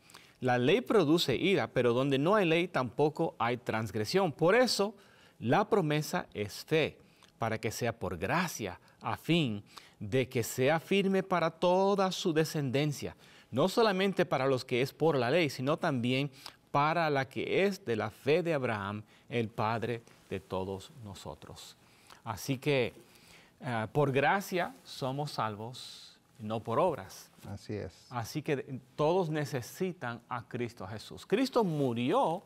la ley produce ira, pero donde no hay ley tampoco hay transgresión. Por eso, la promesa es fe, para que sea por gracia, a fin de que sea firme para toda su descendencia, no solamente para los que es por la ley, sino también para la que es de la fe de Abraham, el Padre de todos nosotros. Así que por gracia somos salvos, no por obras. Así es. Así que todos necesitan a Cristo Jesús. Cristo murió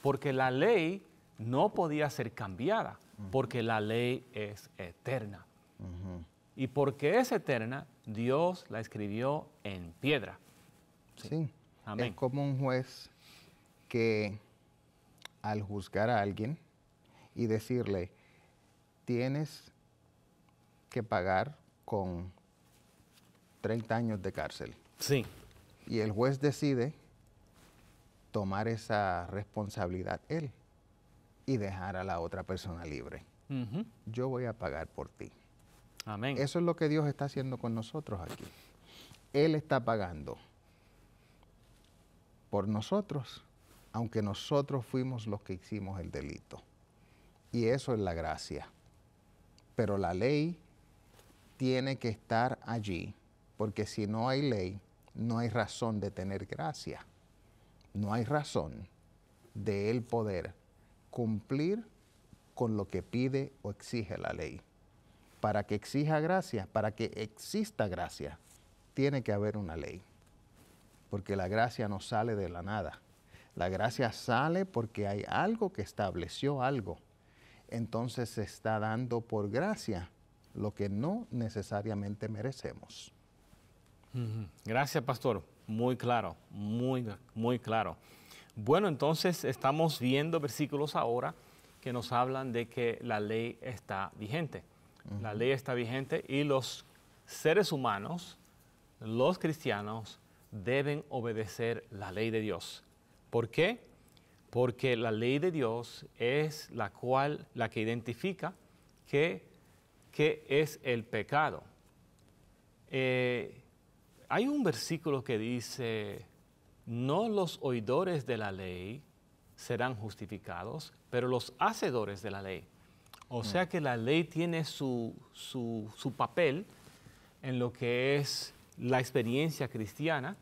porque la ley no podía ser cambiada, porque la ley es eterna. Y porque es eterna, Dios la escribió en piedra. Sí. Amén. Es como un juez que al juzgar a alguien y decirle, tienes que pagar con 30 años de cárcel. Sí. Y el juez decide tomar esa responsabilidad él y dejar a la otra persona libre. Yo voy a pagar por ti. Amén. Eso es lo que Dios está haciendo con nosotros aquí. Él está pagando por nosotros, aunque nosotros fuimos los que hicimos el delito. Y eso es la gracia. Pero la ley tiene que estar allí, porque si no hay ley, no hay razón de tener gracia. No hay razón de él poder cumplir con lo que pide o exige la ley. Para que exija gracia, para que exista gracia, tiene que haber una ley. Porque la gracia no sale de la nada. La gracia sale porque hay algo que estableció algo. Entonces se está dando por gracia lo que no necesariamente merecemos. Gracias, pastor. Muy claro, muy claro. Bueno, entonces estamos viendo versículos ahora que nos hablan de que la ley está vigente. La ley está vigente y los seres humanos, los cristianos, deben obedecer la ley de Dios. ¿Por qué? Porque la ley de Dios es la que identifica qué es el pecado. Hay un versículo que dice, no los oidores de la ley serán justificados, pero los hacedores de la ley. O sea que la ley tiene su papel en lo que es la experiencia cristiana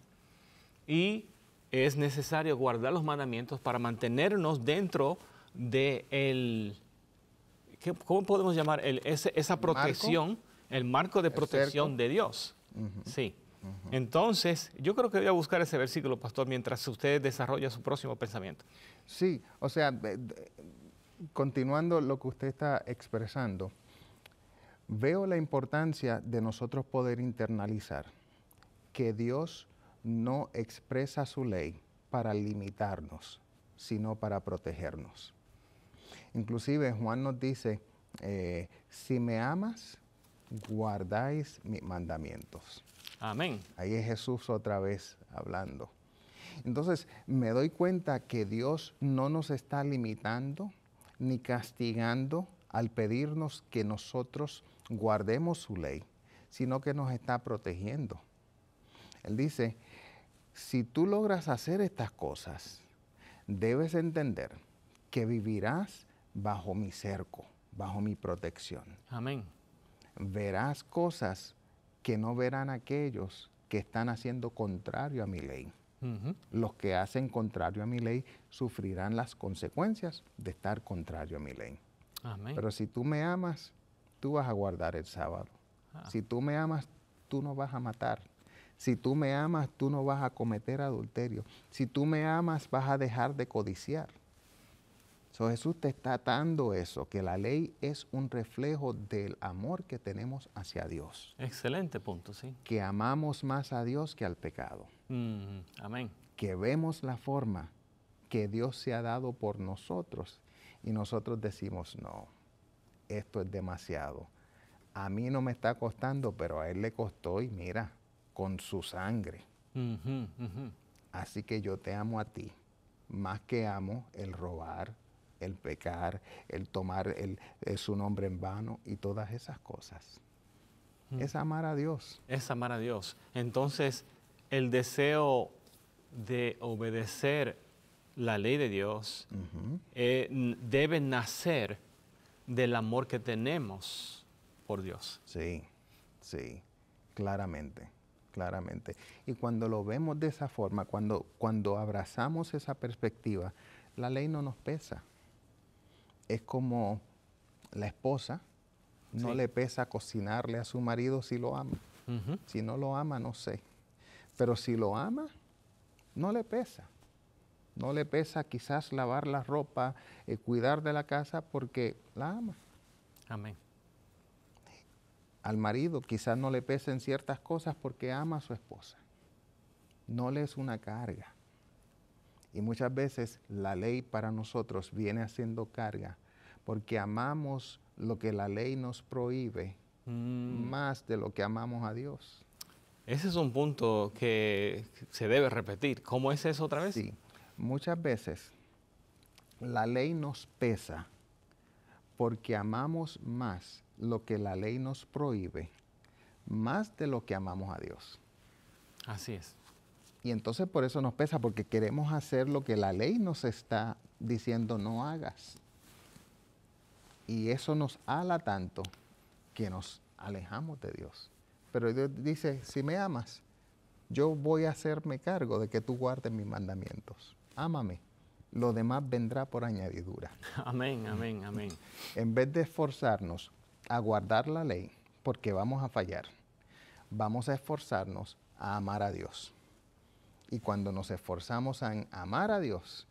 y es necesario guardar los mandamientos para mantenernos dentro de ¿cómo podemos llamar? Esa protección, el marco de protección de Dios. Sí. Entonces, yo creo que voy a buscar ese versículo, pastor, mientras usted desarrolla su próximo pensamiento. Sí, o sea, continuando lo que usted está expresando, veo la importancia de nosotros poder internalizar que Dios no expresa su ley para limitarnos, sino para protegernos. Inclusive Juan nos dice, si me amas, guardáis mis mandamientos. Amén. Ahí es Jesús otra vez hablando. Entonces me doy cuenta que Dios no nos está limitando ni castigando al pedirnos que nosotros guardemos su ley, sino que nos está protegiendo. Él dice, si tú logras hacer estas cosas, debes entender que vivirás bajo mi cerco, bajo mi protección. Amén. Verás cosas que no verán aquellos que están haciendo contrario a mi ley. Los que hacen contrario a mi ley sufrirán las consecuencias de estar contrario a mi ley. Amén. Pero si tú me amas, tú vas a guardar el sábado. Si tú me amas, tú no vas a matar. Si tú me amas, tú no vas a cometer adulterio. Si tú me amas, vas a dejar de codiciar. So, Jesús te está dando eso, que la ley es un reflejo del amor que tenemos hacia Dios. Excelente punto, sí. Que amamos más a Dios que al pecado. Amén. Que vemos la forma que Dios se ha dado por nosotros y nosotros decimos, no, esto es demasiado. A mí no me está costando, pero a Él le costó y mira, con su sangre. Así que yo te amo a ti, más que amo el robar, el pecar, el tomar su nombre en vano y todas esas cosas. Es amar a Dios. Es amar a Dios. Entonces, el deseo de obedecer la ley de Dios debe nacer del amor que tenemos por Dios. Sí, sí, claramente, claramente. Y cuando lo vemos de esa forma, cuando abrazamos esa perspectiva, la ley no nos pesa. Es como la esposa, no le pesa cocinarle a su marido si lo ama. Si no lo ama, no sé. Pero si lo ama, no le pesa. No le pesa quizás lavar la ropa, cuidar de la casa porque la ama. Amén. Al marido quizás no le pesen ciertas cosas porque ama a su esposa. No le es una carga. Y muchas veces la ley para nosotros viene haciendo carga porque amamos lo que la ley nos prohíbe más de lo que amamos a Dios. Ese es un punto que se debe repetir. ¿Cómo es eso otra vez? Sí, muchas veces la ley nos pesa porque amamos más lo que la ley nos prohíbe, más de lo que amamos a Dios. Así es. Y entonces por eso nos pesa, porque queremos hacer lo que la ley nos está diciendo no hagas. Y eso nos ala tanto que nos alejamos de Dios. Pero Dios dice, si me amas, yo voy a hacerme cargo de que tú guardes mis mandamientos. Ámame. Lo demás vendrá por añadidura. Amén, amén, amén. En vez de esforzarnos a guardar la ley, porque vamos a fallar, vamos a esforzarnos a amar a Dios. Y cuando nos esforzamos en amar a Dios,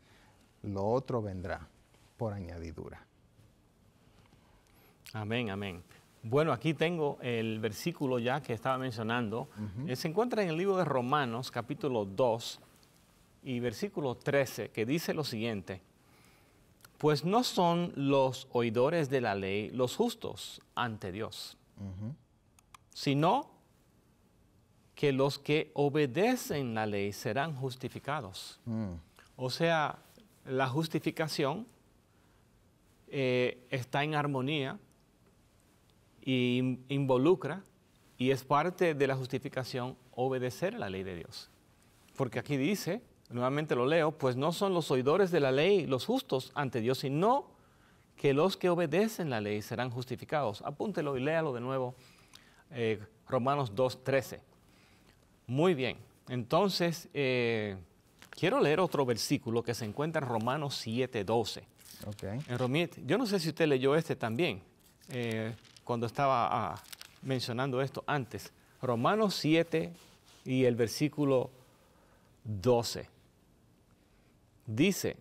lo otro vendrá por añadidura. Amén, amén. Bueno, aquí tengo el versículo ya que estaba mencionando. Se encuentra en el libro de Romanos, capítulo 2 y versículo 13, que dice lo siguiente. Pues no son los oidores de la ley los justos ante Dios, sino que los que obedecen la ley serán justificados. O sea, la justificación está en armonía y involucra y es parte de la justificación obedecer la ley de Dios. Porque aquí dice, nuevamente lo leo, pues no son los oidores de la ley los justos ante Dios, sino que los que obedecen la ley serán justificados. Apúntelo y léalo de nuevo, Romanos 2:13. Muy bien, entonces quiero leer otro versículo que se encuentra en Romanos 7:12. Okay. Yo no sé si usted leyó este también, cuando estaba mencionando esto antes. Romanos 7 y el versículo 12. Dice,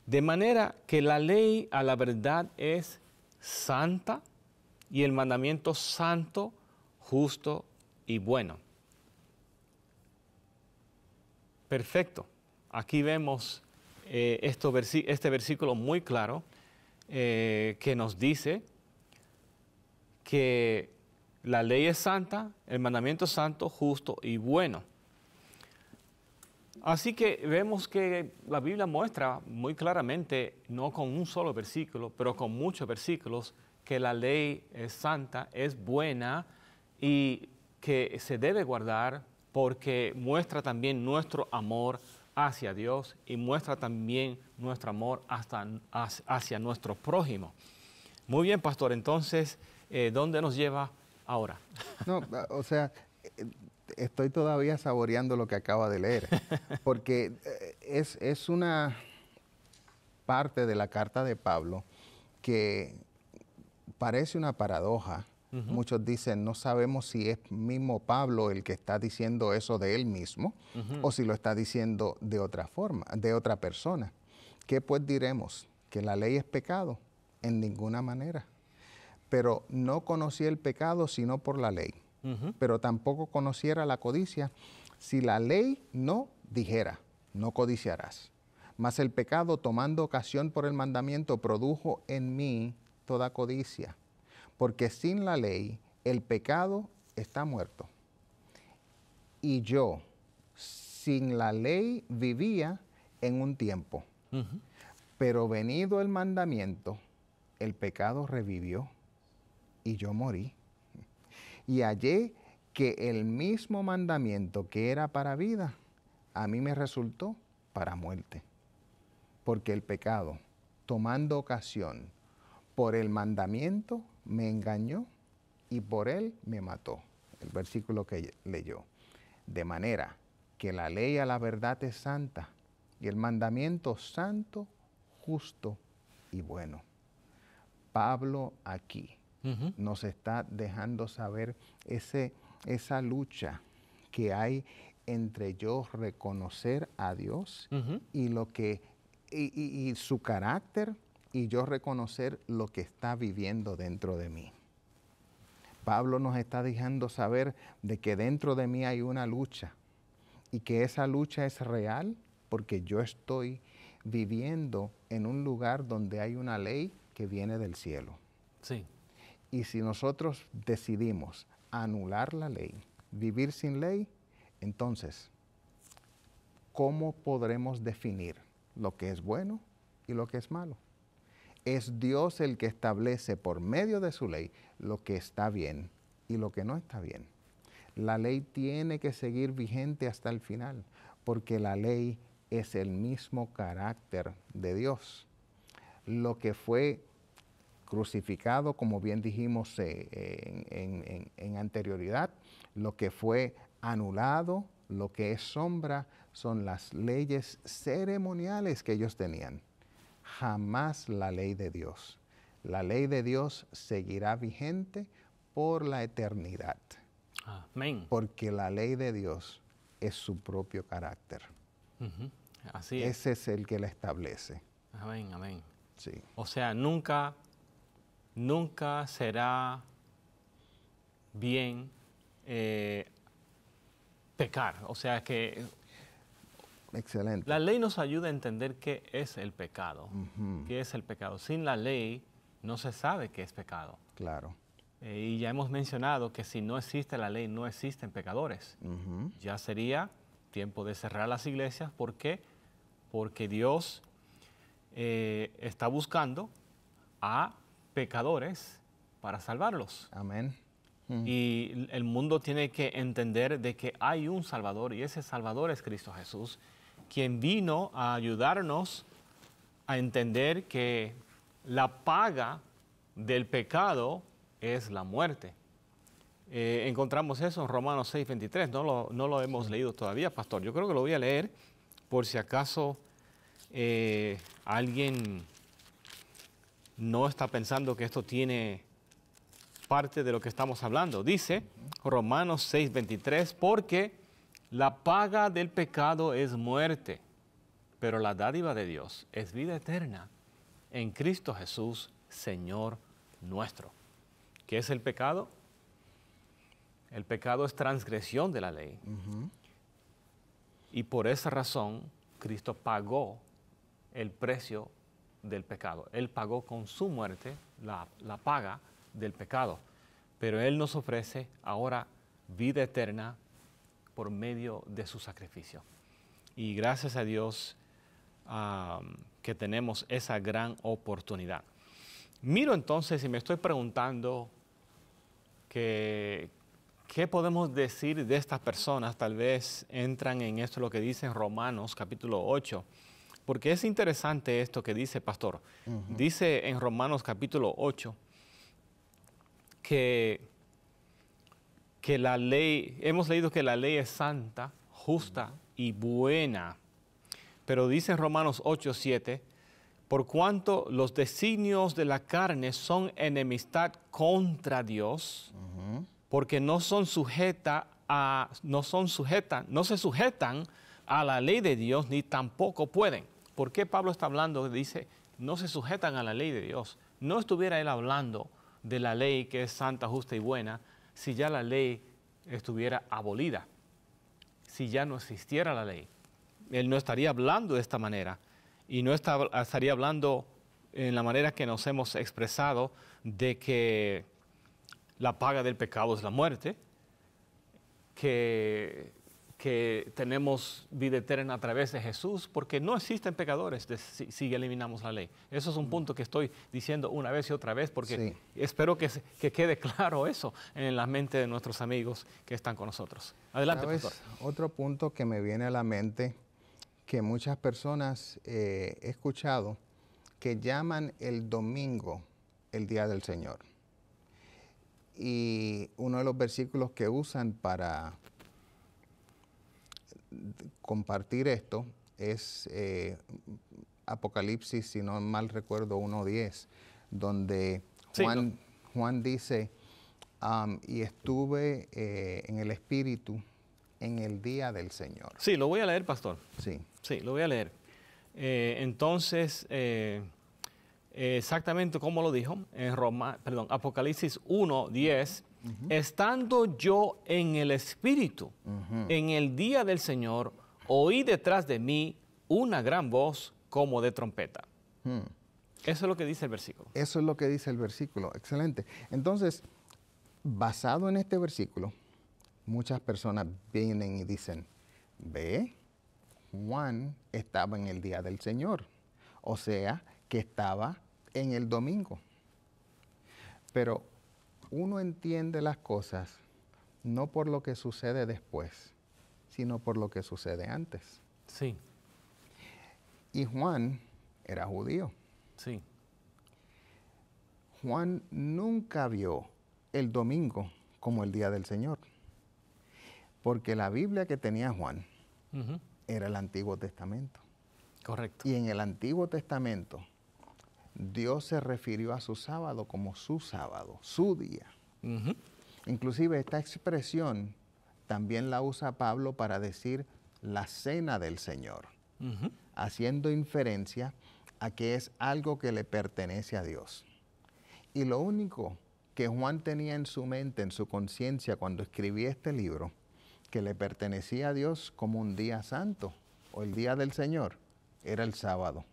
de manera que la ley a la verdad es santa y el mandamiento santo, justo y bueno. Perfecto. Aquí vemos este versículo muy claro que nos dice que la ley es santa, el mandamiento es santo, justo y bueno. Así que vemos que la Biblia muestra muy claramente, no con un solo versículo, pero con muchos versículos, que la ley es santa, es buena y que se debe guardar porque muestra también nuestro amor hacia Dios y muestra también nuestro amor hacia nuestro prójimo. Muy bien, pastor, entonces, ¿dónde nos lleva ahora? No, o sea, estoy todavía saboreando lo que acaba de leer, porque es una parte de la carta de Pablo que parece una paradoja, Muchos dicen, no sabemos si es mismo Pablo el que está diciendo eso de él mismo o si lo está diciendo de otra forma, de otra persona. ¿Qué pues diremos? ¿Que la ley es pecado? En ninguna manera. Pero no conocía el pecado sino por la ley. Pero tampoco conociera la codicia si la ley no dijera, no codiciarás. Mas el pecado, tomando ocasión por el mandamiento, produjo en mí toda codicia. Porque sin la ley el pecado está muerto. Y yo, sin la ley, vivía en un tiempo. Pero venido el mandamiento, el pecado revivió y yo morí. Y hallé que el mismo mandamiento que era para vida, a mí me resultó para muerte. Porque el pecado, tomando ocasión por el mandamiento, me engañó y por él me mató. El versículo que leyó. De manera que la ley a la verdad es santa y el mandamiento santo, justo y bueno. Pablo aquí nos está dejando saber esa lucha que hay entre yo reconocer a Dios y lo que y su carácter y yo reconocer lo que está viviendo dentro de mí. Pablo nos está dejando saber de que dentro de mí hay una lucha y que esa lucha es real porque yo estoy viviendo en un lugar donde hay una ley que viene del cielo. Sí. Y si nosotros decidimos anular la ley, vivir sin ley, entonces, ¿cómo podremos definir lo que es bueno y lo que es malo? Es Dios el que establece por medio de su ley lo que está bien y lo que no está bien. La ley tiene que seguir vigente hasta el final, porque la ley es el mismo carácter de Dios. Lo que fue crucificado, como bien dijimos en anterioridad, lo que fue anulado, lo que es sombra, son las leyes ceremoniales que ellos tenían. Jamás la ley de Dios. La ley de Dios seguirá vigente por la eternidad. Amén. Porque la ley de Dios es su propio carácter. Así es. Ese es el que la establece. Amén, amén. Sí. O sea, nunca será bien pecar. O sea que Excelente. la ley nos ayuda a entender qué es el pecado. ¿Qué es el pecado? Sin la ley no se sabe qué es pecado. Claro. Y ya hemos mencionado que si no existe la ley, no existen pecadores. Ya sería tiempo de cerrar las iglesias. ¿Por qué? Porque Dios está buscando a pecadores para salvarlos. Amén. Y el mundo tiene que entender de que hay un Salvador y ese Salvador es Cristo Jesús, quien vino a ayudarnos a entender que la paga del pecado es la muerte. Encontramos eso en Romanos 6:23, no lo hemos leído todavía, pastor. Yo creo que lo voy a leer por si acaso alguien no está pensando que esto tiene parte de lo que estamos hablando. Dice Romanos 6:23, porque la paga del pecado es muerte, pero la dádiva de Dios es vida eterna en Cristo Jesús, Señor nuestro. ¿Qué es el pecado? El pecado es transgresión de la ley. Y por esa razón, Cristo pagó el precio del pecado. Él pagó con su muerte la paga del pecado. Pero Él nos ofrece ahora vida eterna por medio de su sacrificio. Y gracias a Dios que tenemos esa gran oportunidad. Miro entonces y me estoy preguntando qué podemos decir de estas personas. Tal vez entran en esto lo que dice en Romanos capítulo 8. Porque es interesante esto que dice, pastor. Dice en Romanos capítulo 8 que la ley, hemos leído que la ley es santa, justa y buena. Pero dice en Romanos 8:7, por cuanto los designios de la carne son enemistad contra Dios, porque no se sujetan a la ley de Dios, ni tampoco pueden. ¿Por qué Pablo está hablando? Dice, no se sujetan a la ley de Dios. No estuviera él hablando de la ley que es santa, justa y buena, si ya la ley estuviera abolida, si ya no existiera la ley. Él no estaría hablando de esta manera y no estaría hablando en la manera que nos hemos expresado de que la paga del pecado es la muerte, que tenemos vida eterna a través de Jesús, porque no existen pecadores si eliminamos la ley. Eso es un punto que estoy diciendo una vez y otra vez, porque espero que quede claro eso en la mente de nuestros amigos que están con nosotros. Adelante, pastor. Otro punto que me viene a la mente, que muchas personas he escuchado, que llaman el domingo el día del Señor. Y uno de los versículos que usan para compartir esto es Apocalipsis, si no mal recuerdo, 1:10, donde Juan dice, y estuve en el Espíritu en el día del Señor. Sí, lo voy a leer, pastor. Sí. Sí, lo voy a leer. Entonces, exactamente como lo dijo en Apocalipsis 1:10, estando yo en el Espíritu, en el día del Señor, oí detrás de mí una gran voz como de trompeta. Eso es lo que dice el versículo. Eso es lo que dice el versículo. Excelente. Entonces, basado en este versículo, muchas personas vienen y dicen, ve, Juan estaba en el día del Señor. O sea, que estaba en el domingo. Pero uno entiende las cosas no por lo que sucede después, sino por lo que sucede antes. Sí. Y Juan era judío. Sí. Juan nunca vio el domingo como el día del Señor, porque la Biblia que tenía Juan era el Antiguo Testamento. Correcto. Y en el Antiguo Testamento, Dios se refirió a su sábado como su sábado, su día. Inclusive esta expresión también la usa Pablo para decir la cena del Señor, haciendo inferencia a que es algo que le pertenece a Dios. Y lo único que Juan tenía en su mente, en su conciencia, cuando escribía este libro, que le pertenecía a Dios como un día santo o el día del Señor, era el sábado,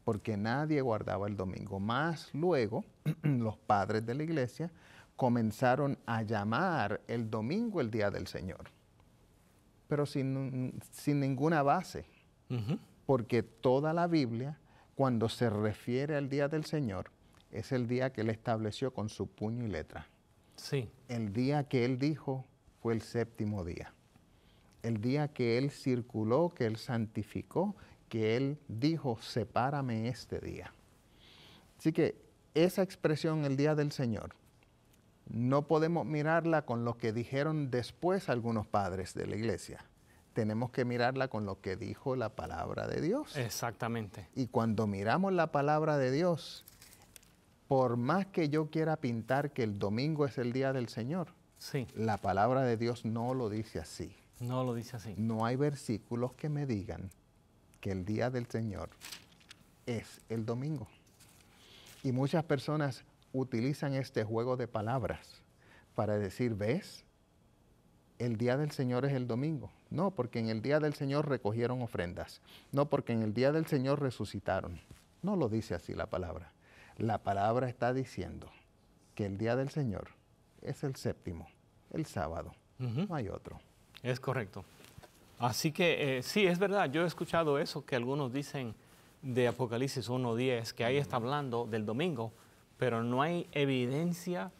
porque nadie guardaba el domingo. Más luego, los padres de la iglesia comenzaron a llamar el domingo el día del Señor, pero sin ninguna base, porque toda la Biblia, cuando se refiere al día del Señor, es el día que Él estableció con su puño y letra. Sí. El día que Él dijo fue el séptimo día. El día que Él circuló, que Él santificó, que Él dijo, sepárame este día. Así que esa expresión, el día del Señor, no podemos mirarla con lo que dijeron después algunos padres de la iglesia. Tenemos que mirarla con lo que dijo la palabra de Dios. Exactamente. Y cuando miramos la palabra de Dios, por más que yo quiera pintar que el domingo es el día del Señor, la palabra de Dios no lo dice así. No lo dice así. No hay versículos que me digan que el día del Señor es el domingo. Y muchas personas utilizan este juego de palabras para decir, ¿ves? El día del Señor es el domingo. No, porque en el día del Señor recogieron ofrendas. No, porque en el día del Señor resucitaron. No lo dice así la palabra. La palabra está diciendo que el día del Señor es el séptimo, el sábado. No hay otro. Es correcto. Así que sí, es verdad. Yo he escuchado eso que algunos dicen de Apocalipsis 1:10, que ahí está hablando del domingo, pero no hay evidencia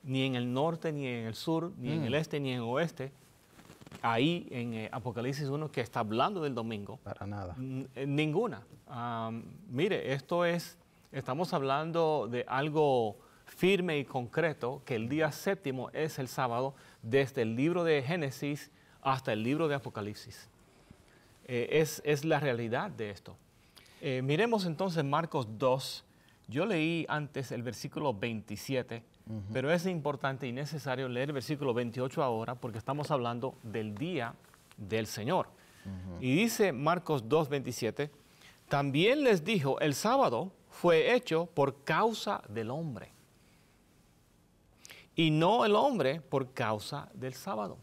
ni en el norte, ni en el sur, ni en el este, ni en el oeste, ahí en Apocalipsis 1 que está hablando del domingo. Para nada. Ninguna. Mire, estamos hablando de algo firme y concreto, que el día séptimo es el sábado, desde el libro de Génesis hasta el libro de Apocalipsis. Es la realidad de esto. Miremos entonces Marcos 2. Yo leí antes el versículo 27, pero es importante y necesario leer el versículo 28 ahora porque estamos hablando del día del Señor. Y dice Marcos 2, 27, también les dijo, el sábado fue hecho por causa del hombre, y no el hombre por causa del sábado.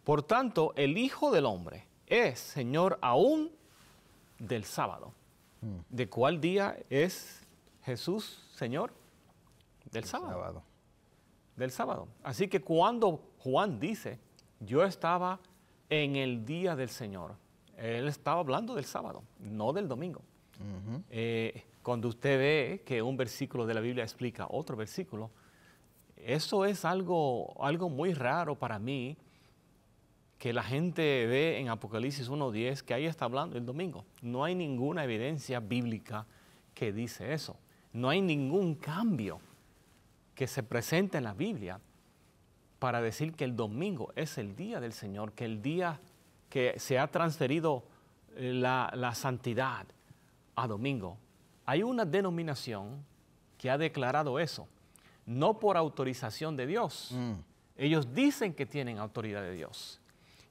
Por tanto, el Hijo del Hombre es Señor aún del sábado. ¿De cuál día es Jesús Señor? Del sábado. Del sábado. Así que cuando Juan dice, yo estaba en el día del Señor, él estaba hablando del sábado, no del domingo. Cuando usted ve que un versículo de la Biblia explica otro versículo, eso es algo muy raro para mí, que la gente ve en Apocalipsis 1:10 que ahí está hablando el domingo. No hay ninguna evidencia bíblica que dice eso. No hay ningún cambio que se presente en la Biblia para decir que el domingo es el día del Señor, que el día que se ha transferido la santidad a domingo. Hay una denominación que ha declarado eso, no por autorización de Dios. Ellos dicen que tienen autoridad de Dios.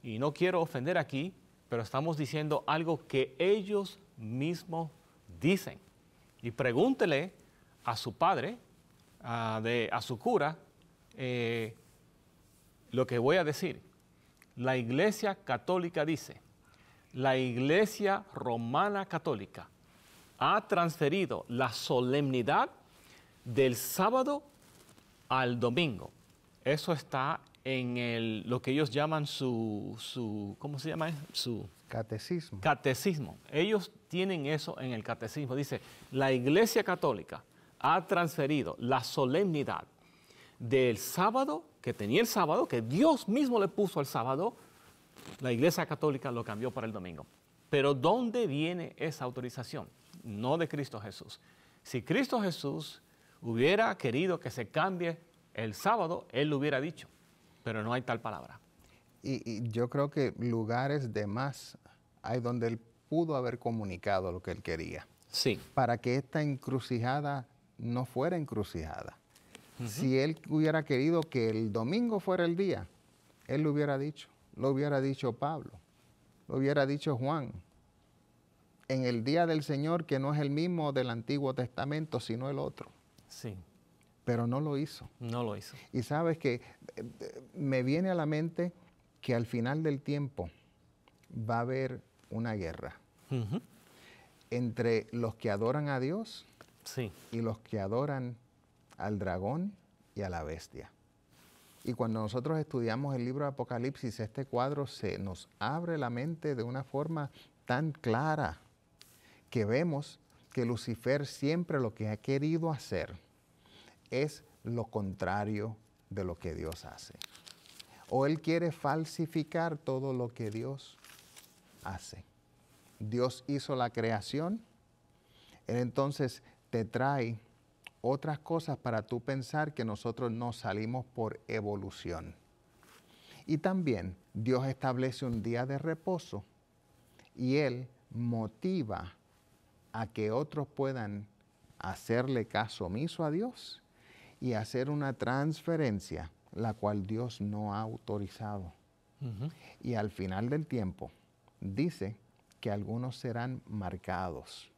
Y no quiero ofender aquí, pero estamos diciendo algo que ellos mismos dicen. Y pregúntele a su padre, a su cura, lo que voy a decir. La Iglesia Católica dice, la Iglesia Romana Católica ha transferido la solemnidad del sábado al domingo. Eso está en lo que ellos llaman ¿cómo se llama? Su Catecismo. Catecismo. Ellos tienen eso en el catecismo. Dice, la Iglesia Católica ha transferido la solemnidad del sábado, que tenía el sábado, que Dios mismo le puso el sábado, la Iglesia Católica lo cambió para el domingo. Pero ¿dónde viene esa autorización? No de Cristo Jesús. Si Cristo Jesús hubiera querido que se cambie el sábado, Él lo hubiera dicho. Pero no hay tal palabra. Y yo creo que lugares de más hay donde Él pudo haber comunicado lo que Él quería. Sí. Para que esta encrucijada no fuera encrucijada. Si Él hubiera querido que el domingo fuera el día, Él lo hubiera dicho. Lo hubiera dicho Pablo. Lo hubiera dicho Juan. En el día del Señor, que no es el mismo del Antiguo Testamento, sino el otro. Sí. Pero no lo hizo. No lo hizo. Y sabes que me viene a la mente que al final del tiempo va a haber una guerra entre los que adoran a Dios y los que adoran al dragón y a la bestia. Y cuando nosotros estudiamos el libro de Apocalipsis, este cuadro se nos abre la mente de una forma tan clara que vemos que Lucifer siempre lo que ha querido hacer es lo contrario de lo que Dios hace. O él quiere falsificar todo lo que Dios hace. Dios hizo la creación, Él entonces te trae otras cosas para tú pensar que nosotros no salimos por evolución. Y también Dios establece un día de reposo y Él motiva a que otros puedan hacerle caso omiso a Dios y hacer una transferencia, la cual Dios no ha autorizado. Y al final del tiempo, dice que algunos serán marcados.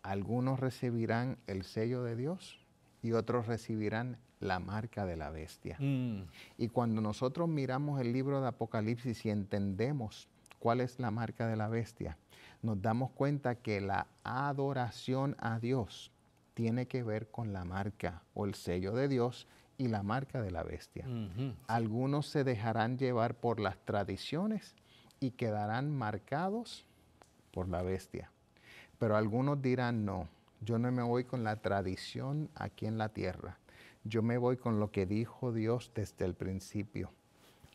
Algunos recibirán el sello de Dios y otros recibirán la marca de la bestia. Y cuando nosotros miramos el libro de Apocalipsis y entendemos cuál es la marca de la bestia, nos damos cuenta que la adoración a Dios tiene que ver con la marca o el sello de Dios y la marca de la bestia. Algunos se dejarán llevar por las tradiciones y quedarán marcados por la bestia. Pero algunos dirán, no, yo no me voy con la tradición aquí en la tierra. Yo me voy con lo que dijo Dios desde el principio.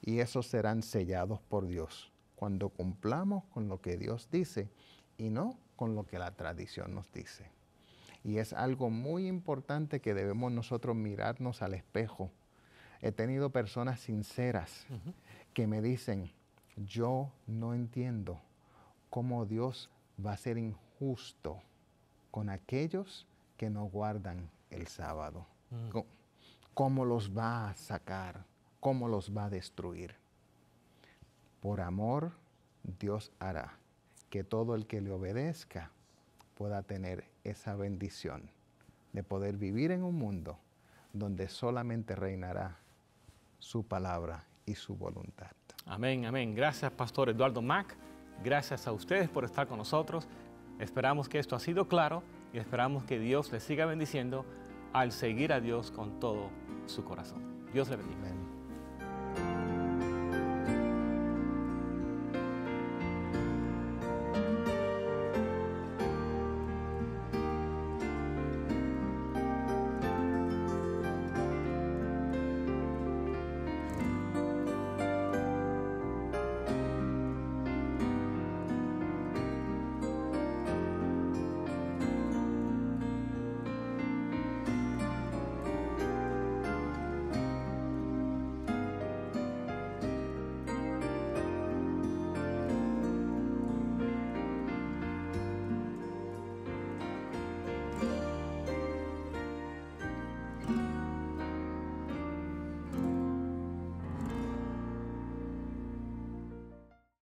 Y esos serán sellados por Dios cuando cumplamos con lo que Dios dice y no con lo que la tradición nos dice. Y es algo muy importante que debemos nosotros mirarnos al espejo. He tenido personas sinceras que me dicen, yo no entiendo cómo Dios va a ser injusto con aquellos que no guardan el sábado. ¿Cómo los va a sacar? ¿Cómo los va a destruir? Por amor, Dios hará que todo el que le obedezca pueda tener esa bendición de poder vivir en un mundo donde solamente reinará su palabra y su voluntad. Amén, amén. Gracias, Pastor Eduardo Mack. Gracias a ustedes por estar con nosotros. Esperamos que esto ha sido claro y esperamos que Dios les siga bendiciendo al seguir a Dios con todo su corazón. Dios le bendiga. Amén.